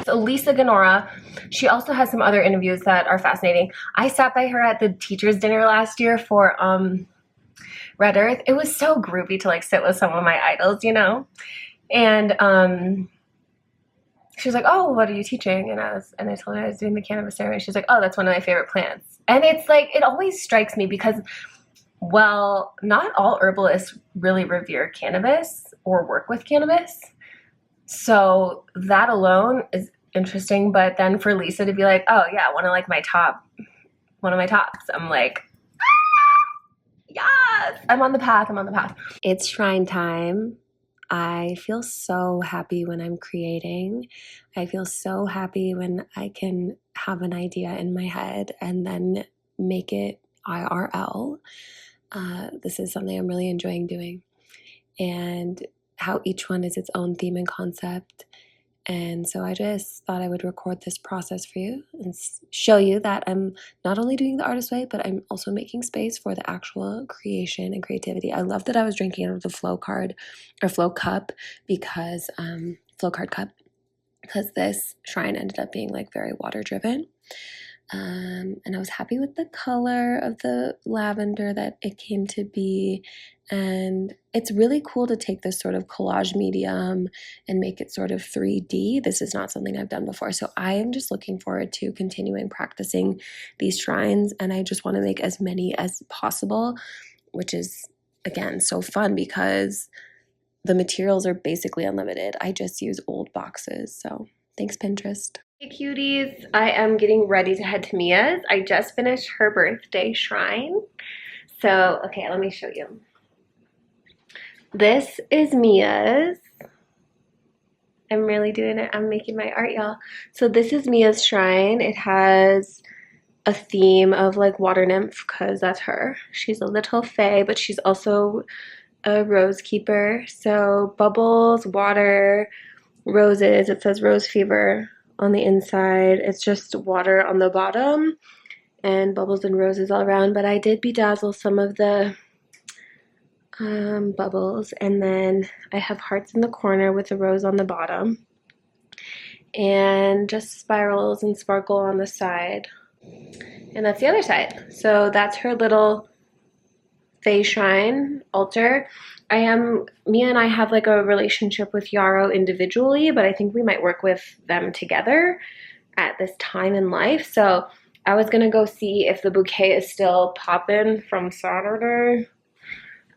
So Lisa Ganora, she also has some other interviews that are fascinating. I sat by her at the teacher's dinner last year for Red Earth. It was so groovy to like sit with some of my idols, you know? And she was like, oh, what are you teaching? And I told her I was doing the cannabis ceremony. She's like, oh, that's one of my favorite plants. And it's like, it always strikes me because, well, not all herbalists really revere cannabis or work with cannabis. So that alone is interesting. But then for Lisa to be like, oh yeah, one of my tops. I'm like, yes, I'm on the path. It's shrine time. I feel so happy when I'm creating. I feel so happy when I can have an idea in my head and then make it IRL. This is something I'm really enjoying doing. And how each one is its own theme and concept. And so I just thought I would record this process for you and show you that I'm not only doing the artist way, but I'm also making space for the actual creation and creativity. I love that I was drinking out of the flow card because this shrine ended up being like very water driven. And I was happy with the color of the lavender that it came to be. And it's really cool to take this sort of collage medium and make it sort of 3D. This is not something I've done before. So I am just looking forward to continuing practicing these shrines. And I just want to make as many as possible, which is, again, so fun because the materials are basically unlimited. I just use old boxes. So thanks, Pinterest. Hey cuties, I am getting ready to head to Mia's. I just finished her birthday shrine. So, okay, let me show you. This is Mia's. I'm really doing it. I'm making my art, y'all. So this is Mia's shrine. It has a theme of like water nymph because that's her. She's a little fae, but she's also a rose keeper. So bubbles, water, roses. It says rose fever on the inside. It's just water on the bottom and bubbles and roses all around, but I did bedazzle some of the bubbles, and then I have hearts in the corner with a rose on the bottom and just spirals and sparkle on the side, and that's the other side. So that's her little Fae shrine altar. Mia and I have like a relationship with Yarrow individually, but I think we might work with them together at this time in life. So I was gonna go see if the bouquet is still popping from Saturday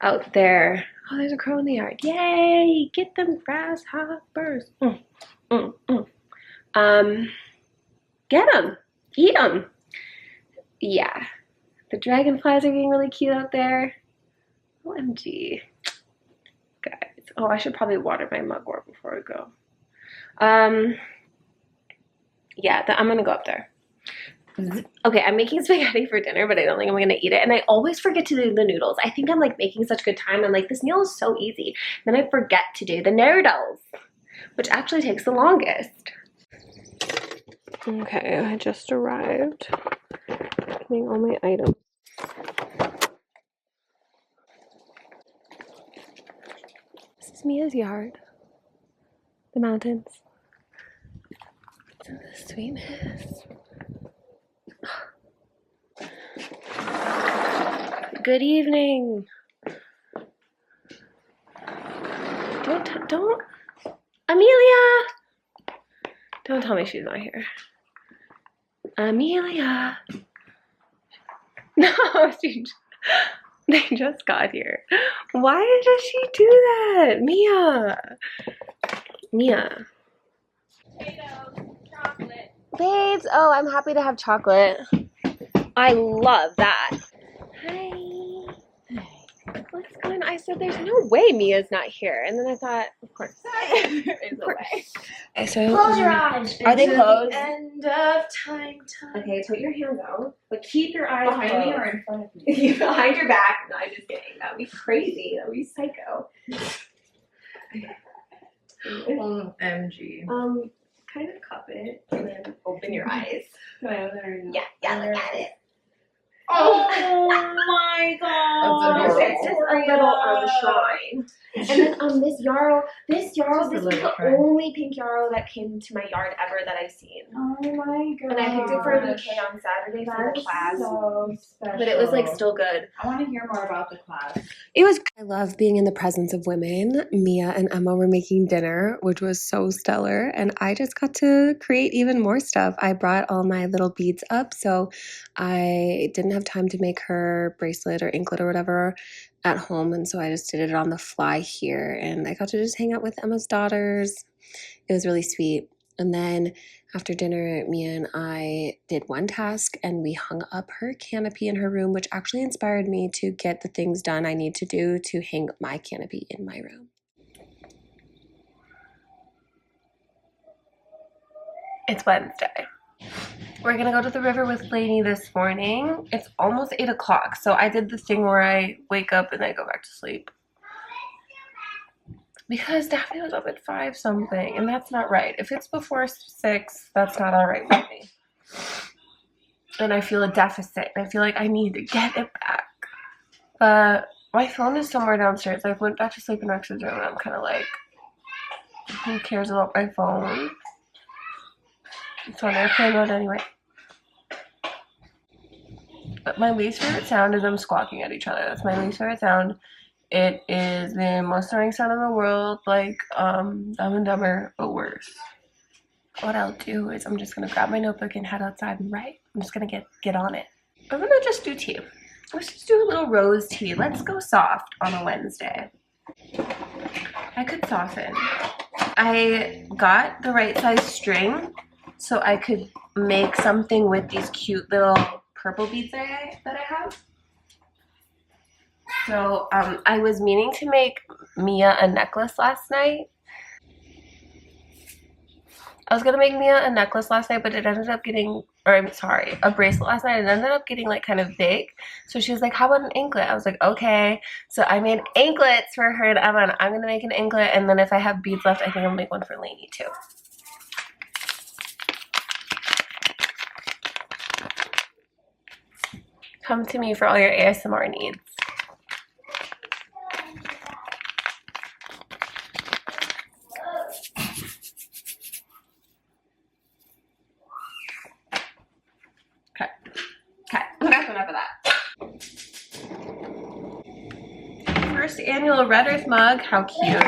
out there. Oh, there's a crow in the yard. Yay, get them grasshoppers. Get them, eat them. Yeah, the dragonflies are getting really cute out there. OMG. Guys, oh, I should probably water my mugwort before I go. Yeah, I'm gonna go up there. Okay, I'm making spaghetti for dinner, but I don't think I'm gonna eat it. And I always forget to do the noodles. I think I'm like making such good time. I'm like, this meal is so easy. Then I forget to do the noodles, which actually takes the longest. Okay, I just arrived. Getting all my items. This is Mia's yard. The mountains. So the sweetness. Good evening. Don't, Amelia! Don't tell me she's not here. Amelia! No, they just got here. Why does she do that? Mia. Chocolate. Babes, oh, I'm happy to have chocolate. I love that. Hi. What's going on? I said there's no way Mia's not here. And then I thought, of course. There is a way. Okay, so Close your eyes. are they closed? End of time. Okay, put your hands out, but keep your eyes Behind me closed. or in front of me? Behind your back. No, I'm just kidding. That would be crazy. That would be psycho. OMG. Kind of cup it and then open your eyes. Do I open it or no? Yeah, look at it. Oh my god. It's just a little shrine. And then this yarrow this is the only pink yarrow that came to my yard ever that I've seen. Oh my god. And I picked it for a bouquet on Saturday for the class. So special. But it was like still good. I want to hear more about the class. It was. I love being in the presence of women. Mia and Emma were making dinner, which was so stellar. And I just got to create even more stuff. I brought all my little beads up, so I didn't have time to make her bracelet or anklet or whatever at home. And so I just did it on the fly here. And I got to just hang out with Emma's daughters. It was really sweet. And then after dinner, Mia and I did one task and we hung up her canopy in her room, which actually inspired me to get the things done I need to do to hang my canopy in my room. It's Wednesday. We're gonna go to the river with Lainey this morning. It's almost 8 o'clock, so I did the thing where I wake up and I go back to sleep. Because Daphne was up at 5 something, and that's not right. If it's before 6, that's not all right with me. And I feel a deficit, and I feel like I need to get it back. But my phone is somewhere downstairs. I went back to sleep in Rex's room, and I'm kind of like, who cares about my phone? It's on airplane mode anyway. But my least favorite sound is them squawking at each other. That's my least favorite sound. It is the most annoying sound in the world, like Dumb and Dumber, but worse. What I'll do is I'm just gonna grab my notebook and head outside and write. I'm just gonna get on it. I'm gonna just do tea. Let's just do a little rose tea. Let's go soft on a Wednesday. I could soften. I got the right size string so I could make something with these cute little purple beads that I have. So I was meaning to make Mia a necklace last night. I was gonna make Mia a necklace last night, but it ended up getting, or I'm sorry, a bracelet last night. It ended up getting like kind of big. So she was like, how about an anklet? I was like, okay. So I made anklets for her and Emma, and I'm gonna make an anklet, and then if I have beads left, I think I'll make one for Lainey too. Come to me for all your ASMR needs. That's enough of that. First annual Red Earth mug, how cute.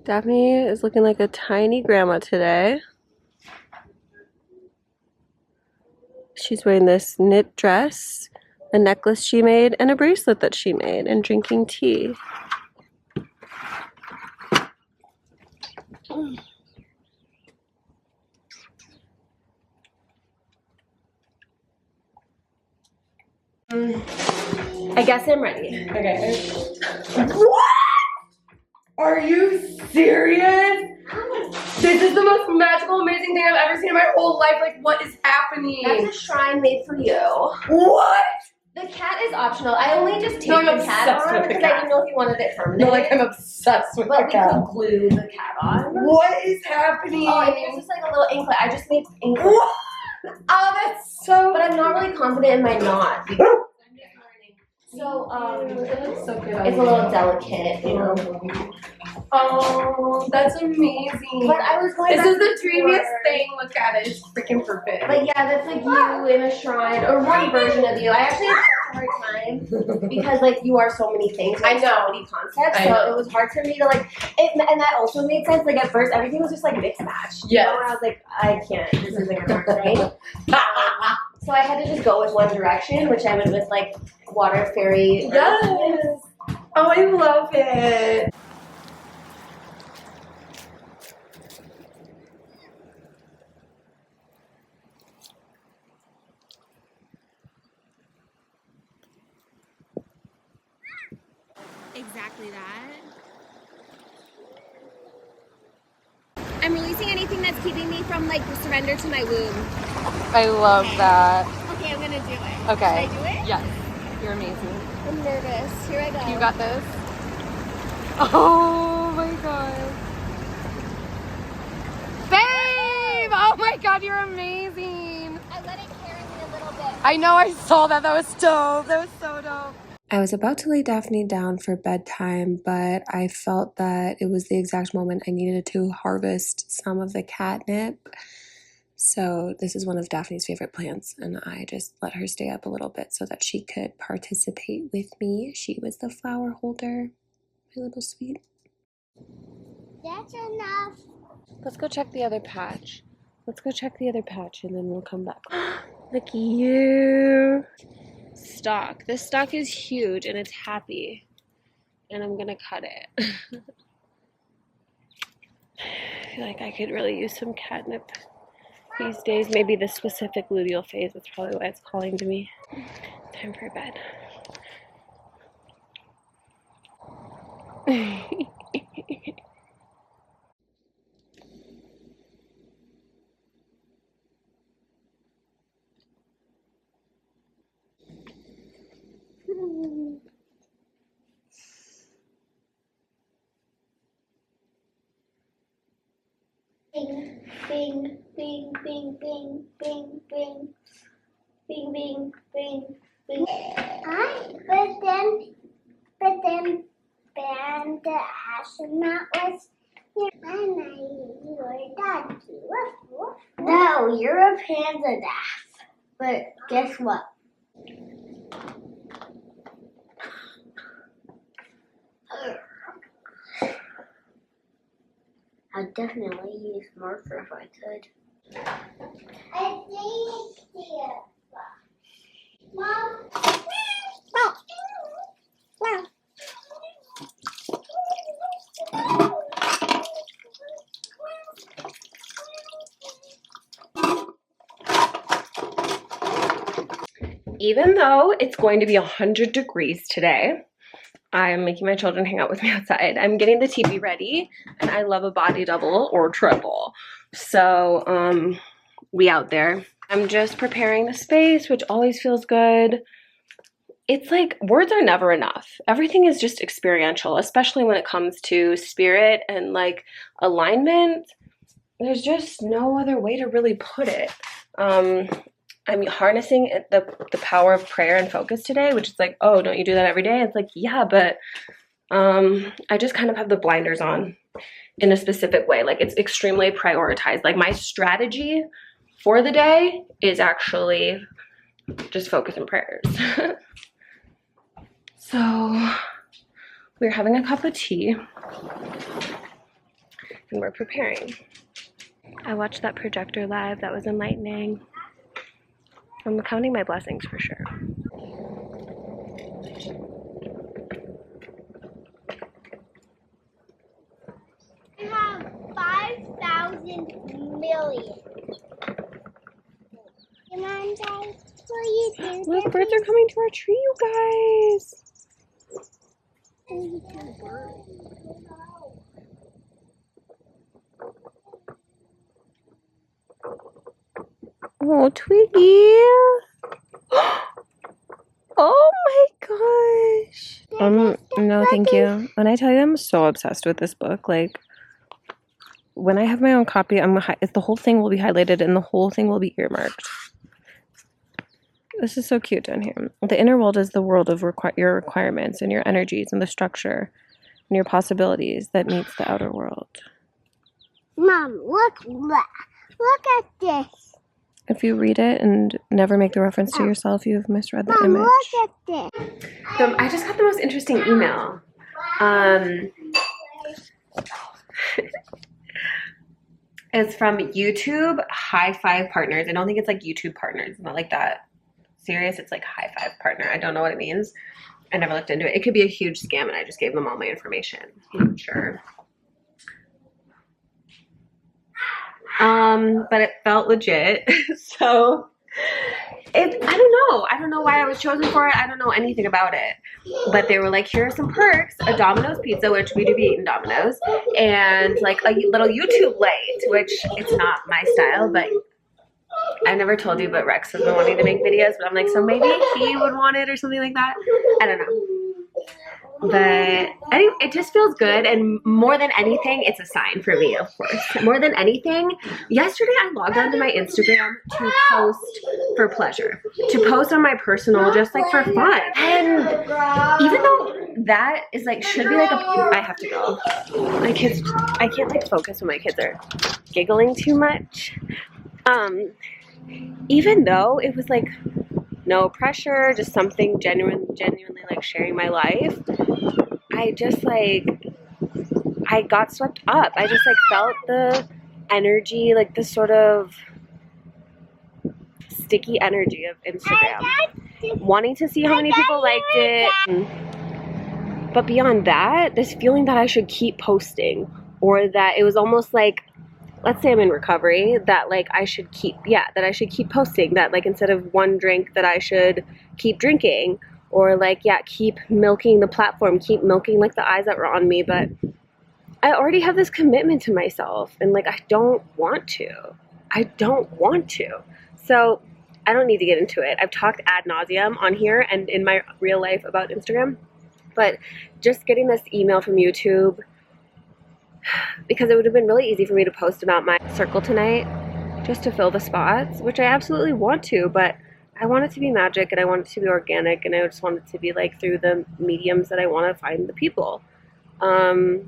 Daphne is looking like a tiny grandma today. She's wearing this knit dress, a necklace she made, and a bracelet that she made, and drinking tea. I guess I'm ready. Okay. What? Are you serious? This is the most magical, amazing thing I've ever seen in my whole life. Like, what is happening? That's a shrine made for you. What? The cat is optional. I only just taped No, I'm the cat obsessed on with the because I cat. didn't know if you wanted it permanent. No, like, I'm obsessed with but the we cat. could glue the cat on. What is happening? Oh, and it's just like a little anklet. I just made anklet. What? Oh, that's so. But I'm not really confident in my knot. Because I'm just learning. So, It looks so good. it's a little delicate, you know. Oh, that's amazing. But I was going This back is the before. dreamiest thing. Look at it. It's freaking perfect. But yeah, that's like you in a shrine, or one version of you. I actually had such a hard time because like you are so many things. I know. So many concepts. I So know. it was hard for me to like, and that also made sense. Like at first, everything was just like mixed match. You know, Yes. and I was like, I can't. This isn't gonna work, right? So I had to just go with one direction, which I went with like water fairy. Yes. Oh, I love it. Exactly that. I'm releasing anything that's keeping me from like surrender to my womb. I love that. Okay, I'm gonna do it. Okay. Should I do it? Yes. You're amazing. I'm nervous. Here I go. You got this. Oh my god. Babe! Oh my god, you're amazing. I let it carry me a little bit. I know, I saw that. That was dope. That was so dope. I was about to lay Daphne down for bedtime, but I felt that it was the exact moment I needed to harvest some of the catnip. So this is one of Daphne's favorite plants, and I just let her stay up a little bit so that she could participate with me. She was the flower holder, my little sweet. That's enough. Let's go check the other patch. Let's go check the other patch, and then we'll come back. Look at you. Stalk. This stalk is huge and it's happy, and I'm gonna cut it. I feel like I could really use some catnip these days. Maybe this specific luteal phase, that's probably why it's calling to me. Time for bed. Bing, bing, bing, bing, bing, bing, bing, bing, bing, bing, bing. But then, Ben the astronaut was here, and you're daddy. Woof, woof. No, you're a panda daff. But guess what? I'd definitely use marker if I could. I think here. Mom. No. Even though it's going to be 100 degrees today, I'm making my children hang out with me outside. I'm getting the TV ready, and I love a body double or triple. So, we out there. I'm just preparing the space, which always feels good. It's like words are never enough. Everything is just experiential, especially when it comes to spirit and like alignment. There's just no other way to really put it. I'm harnessing the power of prayer and focus today, which is like, oh, don't you do that every day? It's like, yeah, but I just kind of have the blinders on in a specific way. Like it's extremely prioritized. Like my strategy for the day is actually just focus and prayers. So we're having a cup of tea and we're preparing. I watched that projector live. That was enlightening. I'm counting my blessings for sure. I have 5,000 million. Come on, guys. Will you do Look, that? birds are coming to our tree, you guys. Oh, Twiggy. Oh my gosh. No, thank you. When I tell you I'm so obsessed with this book, like when I have my own copy, the whole thing will be highlighted and the whole thing will be earmarked. This is so cute down here. The inner world is the world of your requirements and your energies and the structure and your possibilities that meets the outer world. Mom, look at this. If you read it and never make the reference to yourself, you've misread the Mom, image. look at this. I just got the most interesting email. It's from YouTube High Five Partners. I don't think it's like YouTube Partners. It's not like that serious. It's like High Five Partner. I don't know what it means. I never looked into it. It could be a huge scam and I just gave them all my information. I'm not sure. But it felt legit. So I don't know why I was chosen for it. I don't know anything about it. But they were like, here are some perks, a Domino's pizza, which we do be eating Domino's, and like a little YouTube light, which it's not my style, but I never told you, but Rex has been wanting to make videos, but I'm like, so maybe he would want it or something like that. I don't know. But anyway, it just feels good, and more than anything, it's a sign for me, of course. More than anything, yesterday I logged onto my Instagram to post for pleasure, to post on my personal, just like for fun. And even though that is like, should be like I have to go. My kids, I can't like focus when my kids are giggling too much. Even though it was like no pressure, just something genuinely like sharing my life, I just like, I got swept up. I just like felt the energy, like the sort of sticky energy of Instagram, wanting to see how many people liked it. But beyond that, this feeling that I should keep posting, or that it was almost like, let's say I'm in recovery, that like I should keep posting, that like instead of one drink that I should keep drinking, or like, yeah, keep milking the platform, keep milking like the eyes that were on me. But I already have this commitment to myself, and like I don't want to. So I don't need to get into it. I've talked ad nauseum on here and in my real life about Instagram, but just getting this email from YouTube, because it would have been really easy for me to post about my circle tonight just to fill the spots, which I absolutely want to, but I want it to be magic, and I want it to be organic, and I just want it to be like through the mediums that I want to find the people. Impactful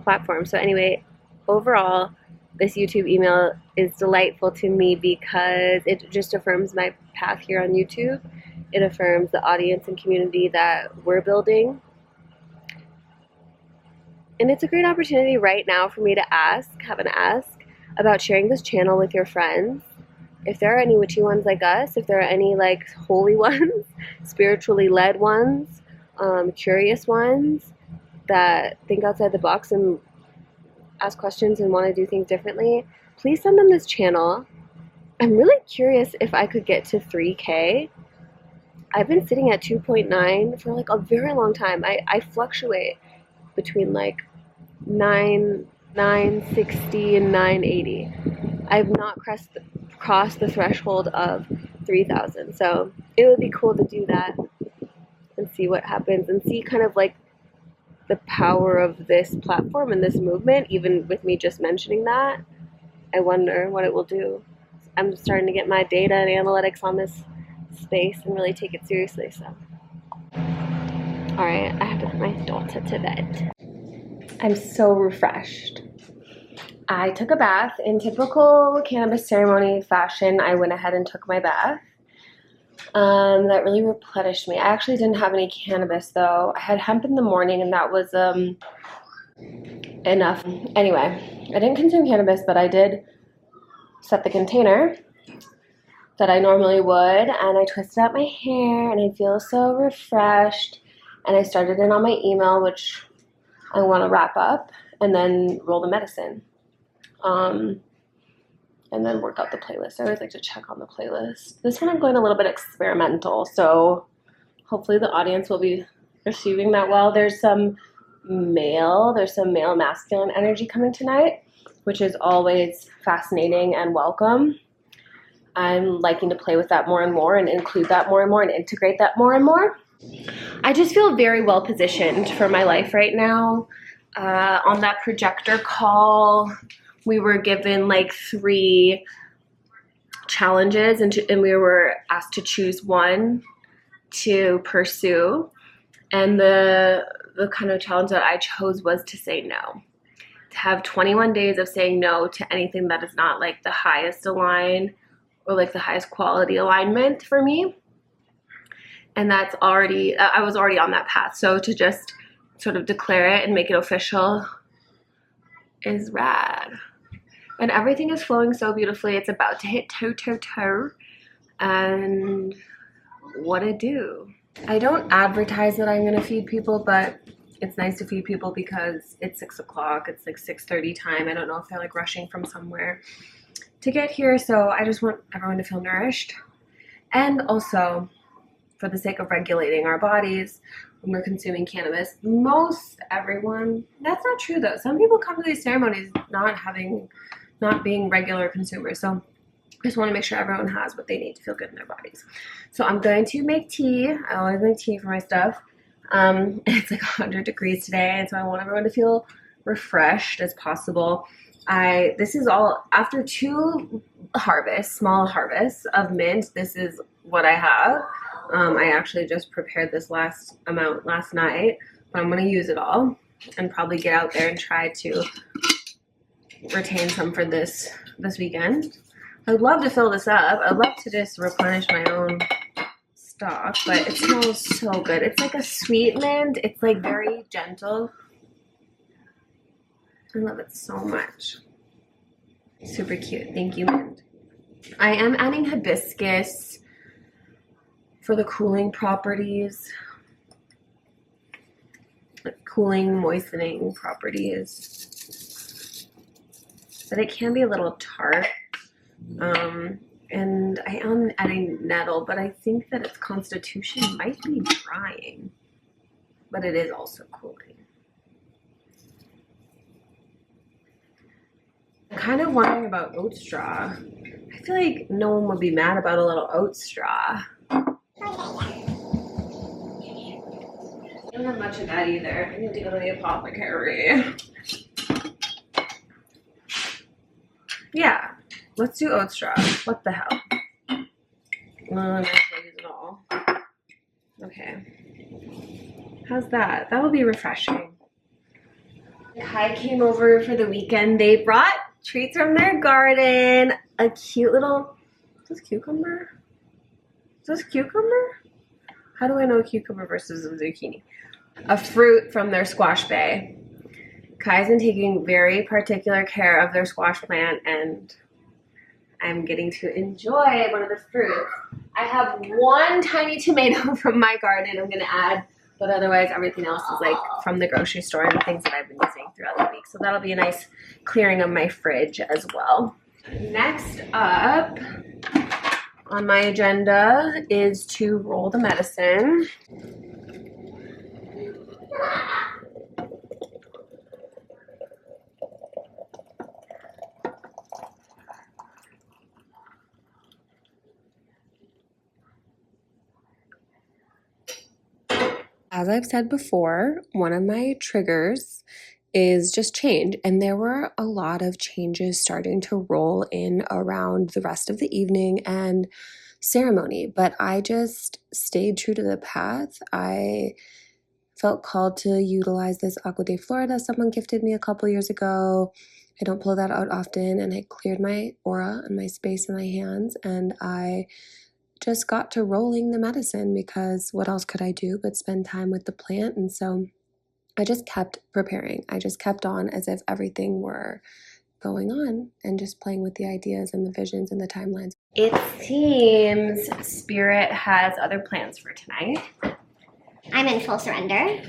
platform. So anyway, overall, this YouTube email is delightful to me because it just affirms my path here on YouTube. It affirms the audience and community that we're building. And it's a great opportunity right now for me to have an ask about sharing this channel with your friends. If there are any witchy ones like us, if there are any like holy ones, spiritually led ones, curious ones that think outside the box and ask questions and want to do things differently, please send them this channel. I'm really curious if I could get to 3K. I've been sitting at 2.9 for like a very long time. I fluctuate between like 960 and 980. I've not crossed the threshold of 3,000. So it would be cool to do that and see what happens, and see kind of like the power of this platform and this movement, even with me just mentioning that. I wonder what it will do. I'm starting to get my data and analytics on this space and really take it seriously. So, all right, I have to put my daughter to bed. I'm so refreshed. I took a bath in typical cannabis ceremony fashion. I went ahead and took my bath. That really replenished me. I actually didn't have any cannabis though. I had hemp in the morning, and that was enough. Anyway, I didn't consume cannabis, but I did set the container that I normally would, and I twisted out my hair, and I feel so refreshed. And I started in on my email, which I want to wrap up, and then roll the medicine. And then work out the playlist. I always like to check on the playlist. This one I'm going a little bit experimental, so hopefully the audience will be receiving that well. There's some male masculine energy coming tonight, which is always fascinating and welcome. I'm liking to play with that more and more, and include that more and more, and integrate that more and more. I just feel very well positioned for my life right now. On that projector call, we were given like 3 challenges, and we were asked to choose one to pursue. And the kind of challenge that I chose was to say no. To have 21 days of saying no to anything that is not like the highest align or like the highest quality alignment for me. And that's already, I was already on that path. So to just sort of declare it and make it official is rad. And everything is flowing so beautifully. It's about to hit toe. And what it do? I don't advertise that I'm gonna feed people, but it's nice to feed people because it's 6 o'clock. It's like 6:30 time. I don't know if they're like rushing from somewhere to get here. So I just want everyone to feel nourished. And also, for the sake of regulating our bodies when we're consuming cannabis, most everyone, that's not true though. Some people come to these ceremonies not being regular consumers. So I just want to make sure everyone has what they need to feel good in their bodies. So I'm going to make tea. I always make tea for my stuff. It's like 100 degrees today, and so I want everyone to feel refreshed as possible. This is all after 2 small harvests of mint. This is what I have. I actually just prepared this last amount last night, but I'm going to use it all and probably get out there and try to retain some for this weekend. I'd love to fill this up. I'd love to just replenish my own stock, but it smells so good. It's like a sweet mint. It's like very gentle. I love it so much. Super cute. Thank you, mint. I am adding hibiscus for the cooling properties, like cooling, moistening properties. But it can be a little tart. And I am adding nettle, but I think that its constitution might be drying, but it is also cooling. I'm kind of wondering about oat straw. I feel like no one would be mad about a little oat straw. I don't have much of that either. I need to go to the apothecary. Yeah, let's do oat straw. What the hell? Well, I might as well use it all. Okay. How's that? That'll be refreshing. Kai came over for the weekend. They brought treats from their garden. A cute little, is this cucumber? Is this cucumber? How do I know a cucumber versus a zucchini? A fruit from their squash bay. Kai's been taking very particular care of their squash plant, and I'm getting to enjoy one of the fruits. I have one tiny tomato from my garden I'm gonna add, but otherwise everything else is like from the grocery store and things that I've been using throughout the week. So that'll be a nice clearing of my fridge as well. Next up on my agenda is to roll the medicine. As I've said before, one of my triggers is just change, and there were a lot of changes starting to roll in around the rest of the evening and ceremony, but I just stayed true to the path. I felt called to utilize this Agua de Florida someone gifted me a couple years ago. I don't pull that out often, and it cleared my aura and my space in my hands, and I just got to rolling the medicine because what else could I do but spend time with the plant? And so I just kept preparing. I just kept on as if everything were going on and just playing with the ideas and the visions and the timelines. It seems Spirit has other plans for tonight. I'm in full surrender.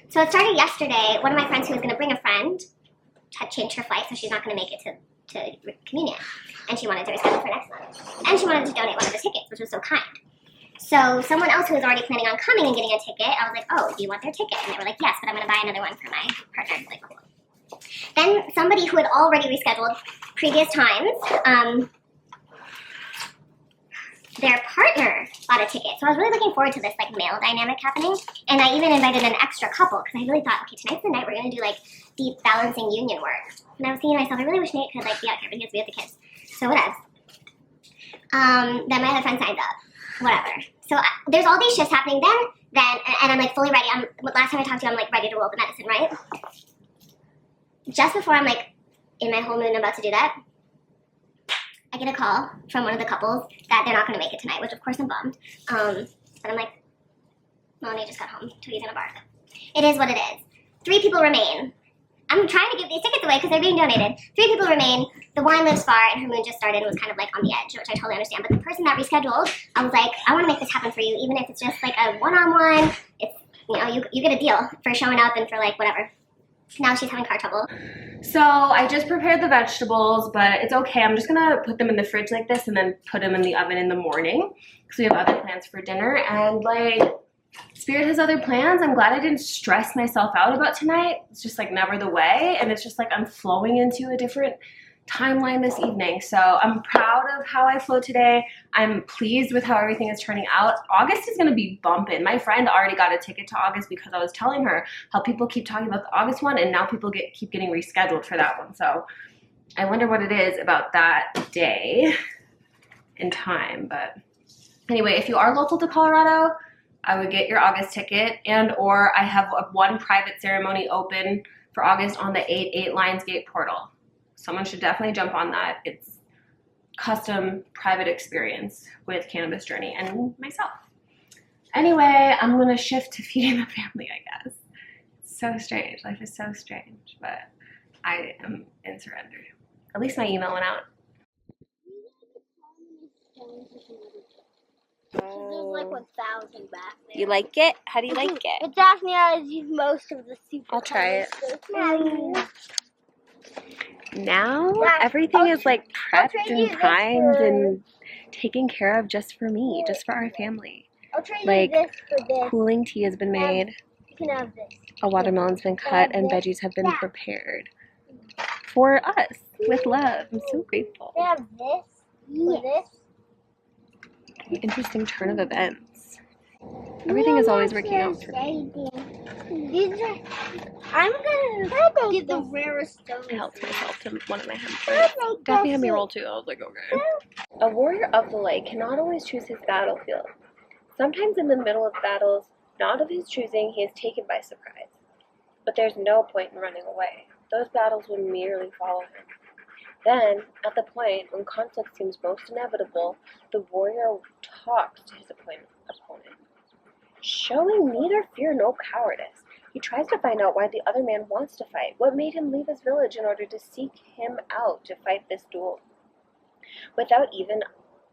So it started yesterday. One of my friends who was going to bring a friend had changed her flight, so she's not going to make it to communion. And she wanted to reschedule for next month. And she wanted to donate one of the tickets, which was so kind. So someone else who was already planning on coming and getting a ticket, I was like, oh, do you want their ticket? And they were like, yes, but I'm going to buy another one for my partner. I was like, cool. Then somebody who had already rescheduled previous times, their partner bought a ticket. So I was really looking forward to this like male dynamic happening. And I even invited an extra couple because I really thought, okay, tonight's the night we're going to do like deep balancing union work. And I was thinking to myself, I really wish Nate could like be out here, but he has to be with the kids. So whatever. Then my other friend signed up. Whatever. So there's all these shifts happening then, and I'm like fully ready. Last time I talked to you, I'm like ready to roll the medicine, right? Just before I'm like in my whole mood and about to do that, I get a call from one of the couples that they're not going to make it tonight, which of course I'm bummed. But I'm like, Melanie just got home. Tootie's gonna bark. It is what it is. 3 people remain. I'm trying to give these tickets away because they're being donated. 3 people remain. The wine lives far, and her moon just started and was kind of like on the edge, which I totally understand. But the person that rescheduled, I was like, I want to make this happen for you, even if it's just like a one-on-one. It's, you know, you get a deal for showing up and for like whatever. Now she's having car trouble. So I just prepared the vegetables, but it's okay. I'm just gonna put them in the fridge like this and then put them in the oven in the morning because we have other plans for dinner. And like, Spirit has other plans. I'm glad I didn't stress myself out about tonight. It's just like never the way. And it's just like I'm flowing into a different timeline this evening. So I'm proud of how I flow today. I'm pleased with how everything is turning out. August is going to be bumping. My friend already got a ticket to August because I was telling her how people keep talking about the August one, and now people keep getting rescheduled for that one. So I wonder what it is about that day and time. But anyway, if you are local to Colorado, I would get your August ticket, and or I have one private ceremony open for August on the 8/8 Lionsgate portal. Someone should definitely jump on that. It's custom private experience with Cannabis Journey and myself. Anyway, I'm gonna shift to feeding the family, I guess. It's so strange. Life is so strange, but I am in surrender. At least my email went out. There's like 1,000 back there. You like it? How do you like it? But Daphne has used most of the super. I'll try it. Yeah. Now Yeah, everything is like I'll prepped trade you and this primed for- and taken care of just for me, just for our family. I'll trade Like, you this for this. Cooling tea has been made, You can have this. a watermelon's been cut, and veggies have been prepared for us with love. I'm so grateful. They have this for this. Interesting turn of events. Everything is always working out for me. These are. I'm gonna get the rarest stones. I helped myself to one of my hemp. Daphne had me roll too. I was like, okay. A warrior of the light cannot always choose his battlefield. Sometimes in the middle of battles, not of his choosing, he is taken by surprise. But there's no point in running away. Those battles will merely follow him. Then, at the point when conflict seems most inevitable, the warrior talks to his opponent, showing neither fear nor cowardice. He tries to find out why the other man wants to fight, what made him leave his village in order to seek him out to fight this duel. Without even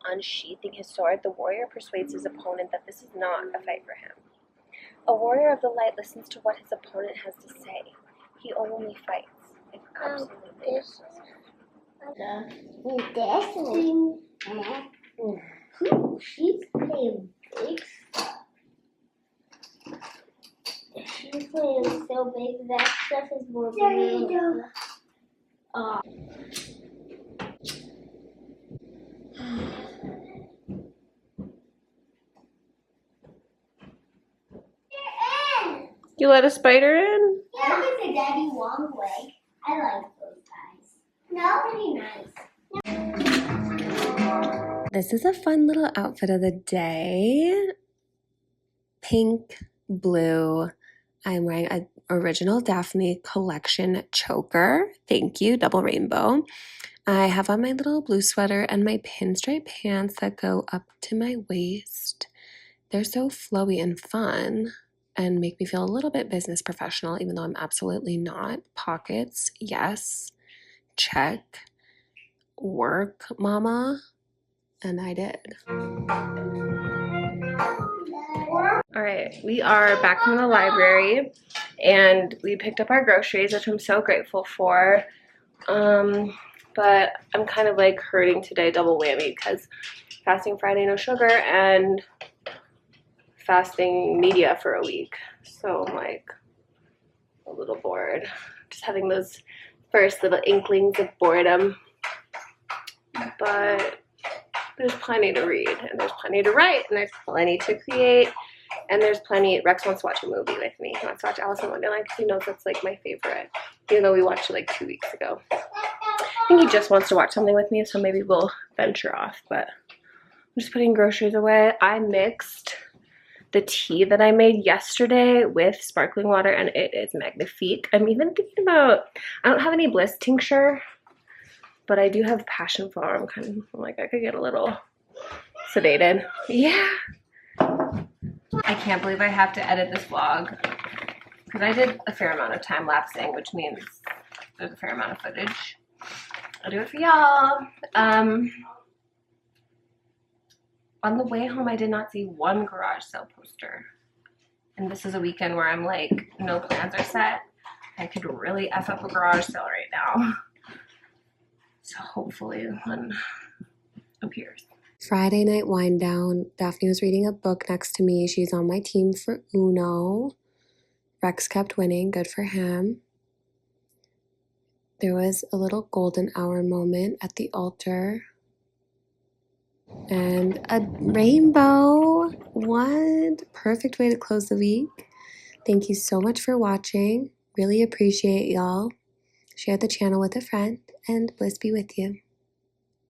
unsheathing his sword, the warrior persuades his opponent that this is not a fight for him. A warrior of the light listens to what his opponent has to say. He only fights if absolutely necessary. She's playing big stuff. She's playing so big that stuff is more big. There you go. You let a spider in? Yeah, look at the daddy long leg. I like those guys. No, pretty nice. This is a fun little outfit of the day. Pink, blue. I'm wearing an original Daphne collection choker. Thank you, double rainbow. I have on my little blue sweater and my pinstripe pants that go up to my waist. They're so flowy and fun and make me feel a little bit business professional, even though I'm absolutely not. Pockets, yes. Check. Work, mama. And I did. All right, we are back from the library and we picked up our groceries, which I'm so grateful for. But I'm kind of like hurting today, double whammy, because fasting Friday, no sugar, and fasting media for a week. So I'm like a little bored. Just having those first little inklings of boredom. But there's plenty to read, and there's plenty to write, and there's plenty to create, and there's plenty. Rex wants to watch a movie with me. He wants to watch Alice in Wonderland because he knows that's like my favorite, even though we watched it like 2 weeks ago. I think he just wants to watch something with me, so maybe we'll venture off, but just putting groceries away. I mixed the tea that I made yesterday with sparkling water and it is magnifique. I'm even thinking about, I don't have any bliss tincture, but I do have passion flower. I'm like, I could get a little sedated. Yeah. I can't believe I have to edit this vlog because I did a fair amount of time lapsing, which means there's a fair amount of footage. I'll do it for y'all. On the way home, I did not see one garage sale poster. And this is a weekend where I'm like, no plans are set. I could really F up a garage sale right now. So hopefully one appears. Friday night wind down. Daphne was reading a book next to me. She's on my team for Uno. Rex kept winning. Good for him. There was a little golden hour moment at the altar. And a rainbow. What? Perfect way to close the week. Thank you so much for watching. Really appreciate y'all. Share the channel with a friend and bliss be with you.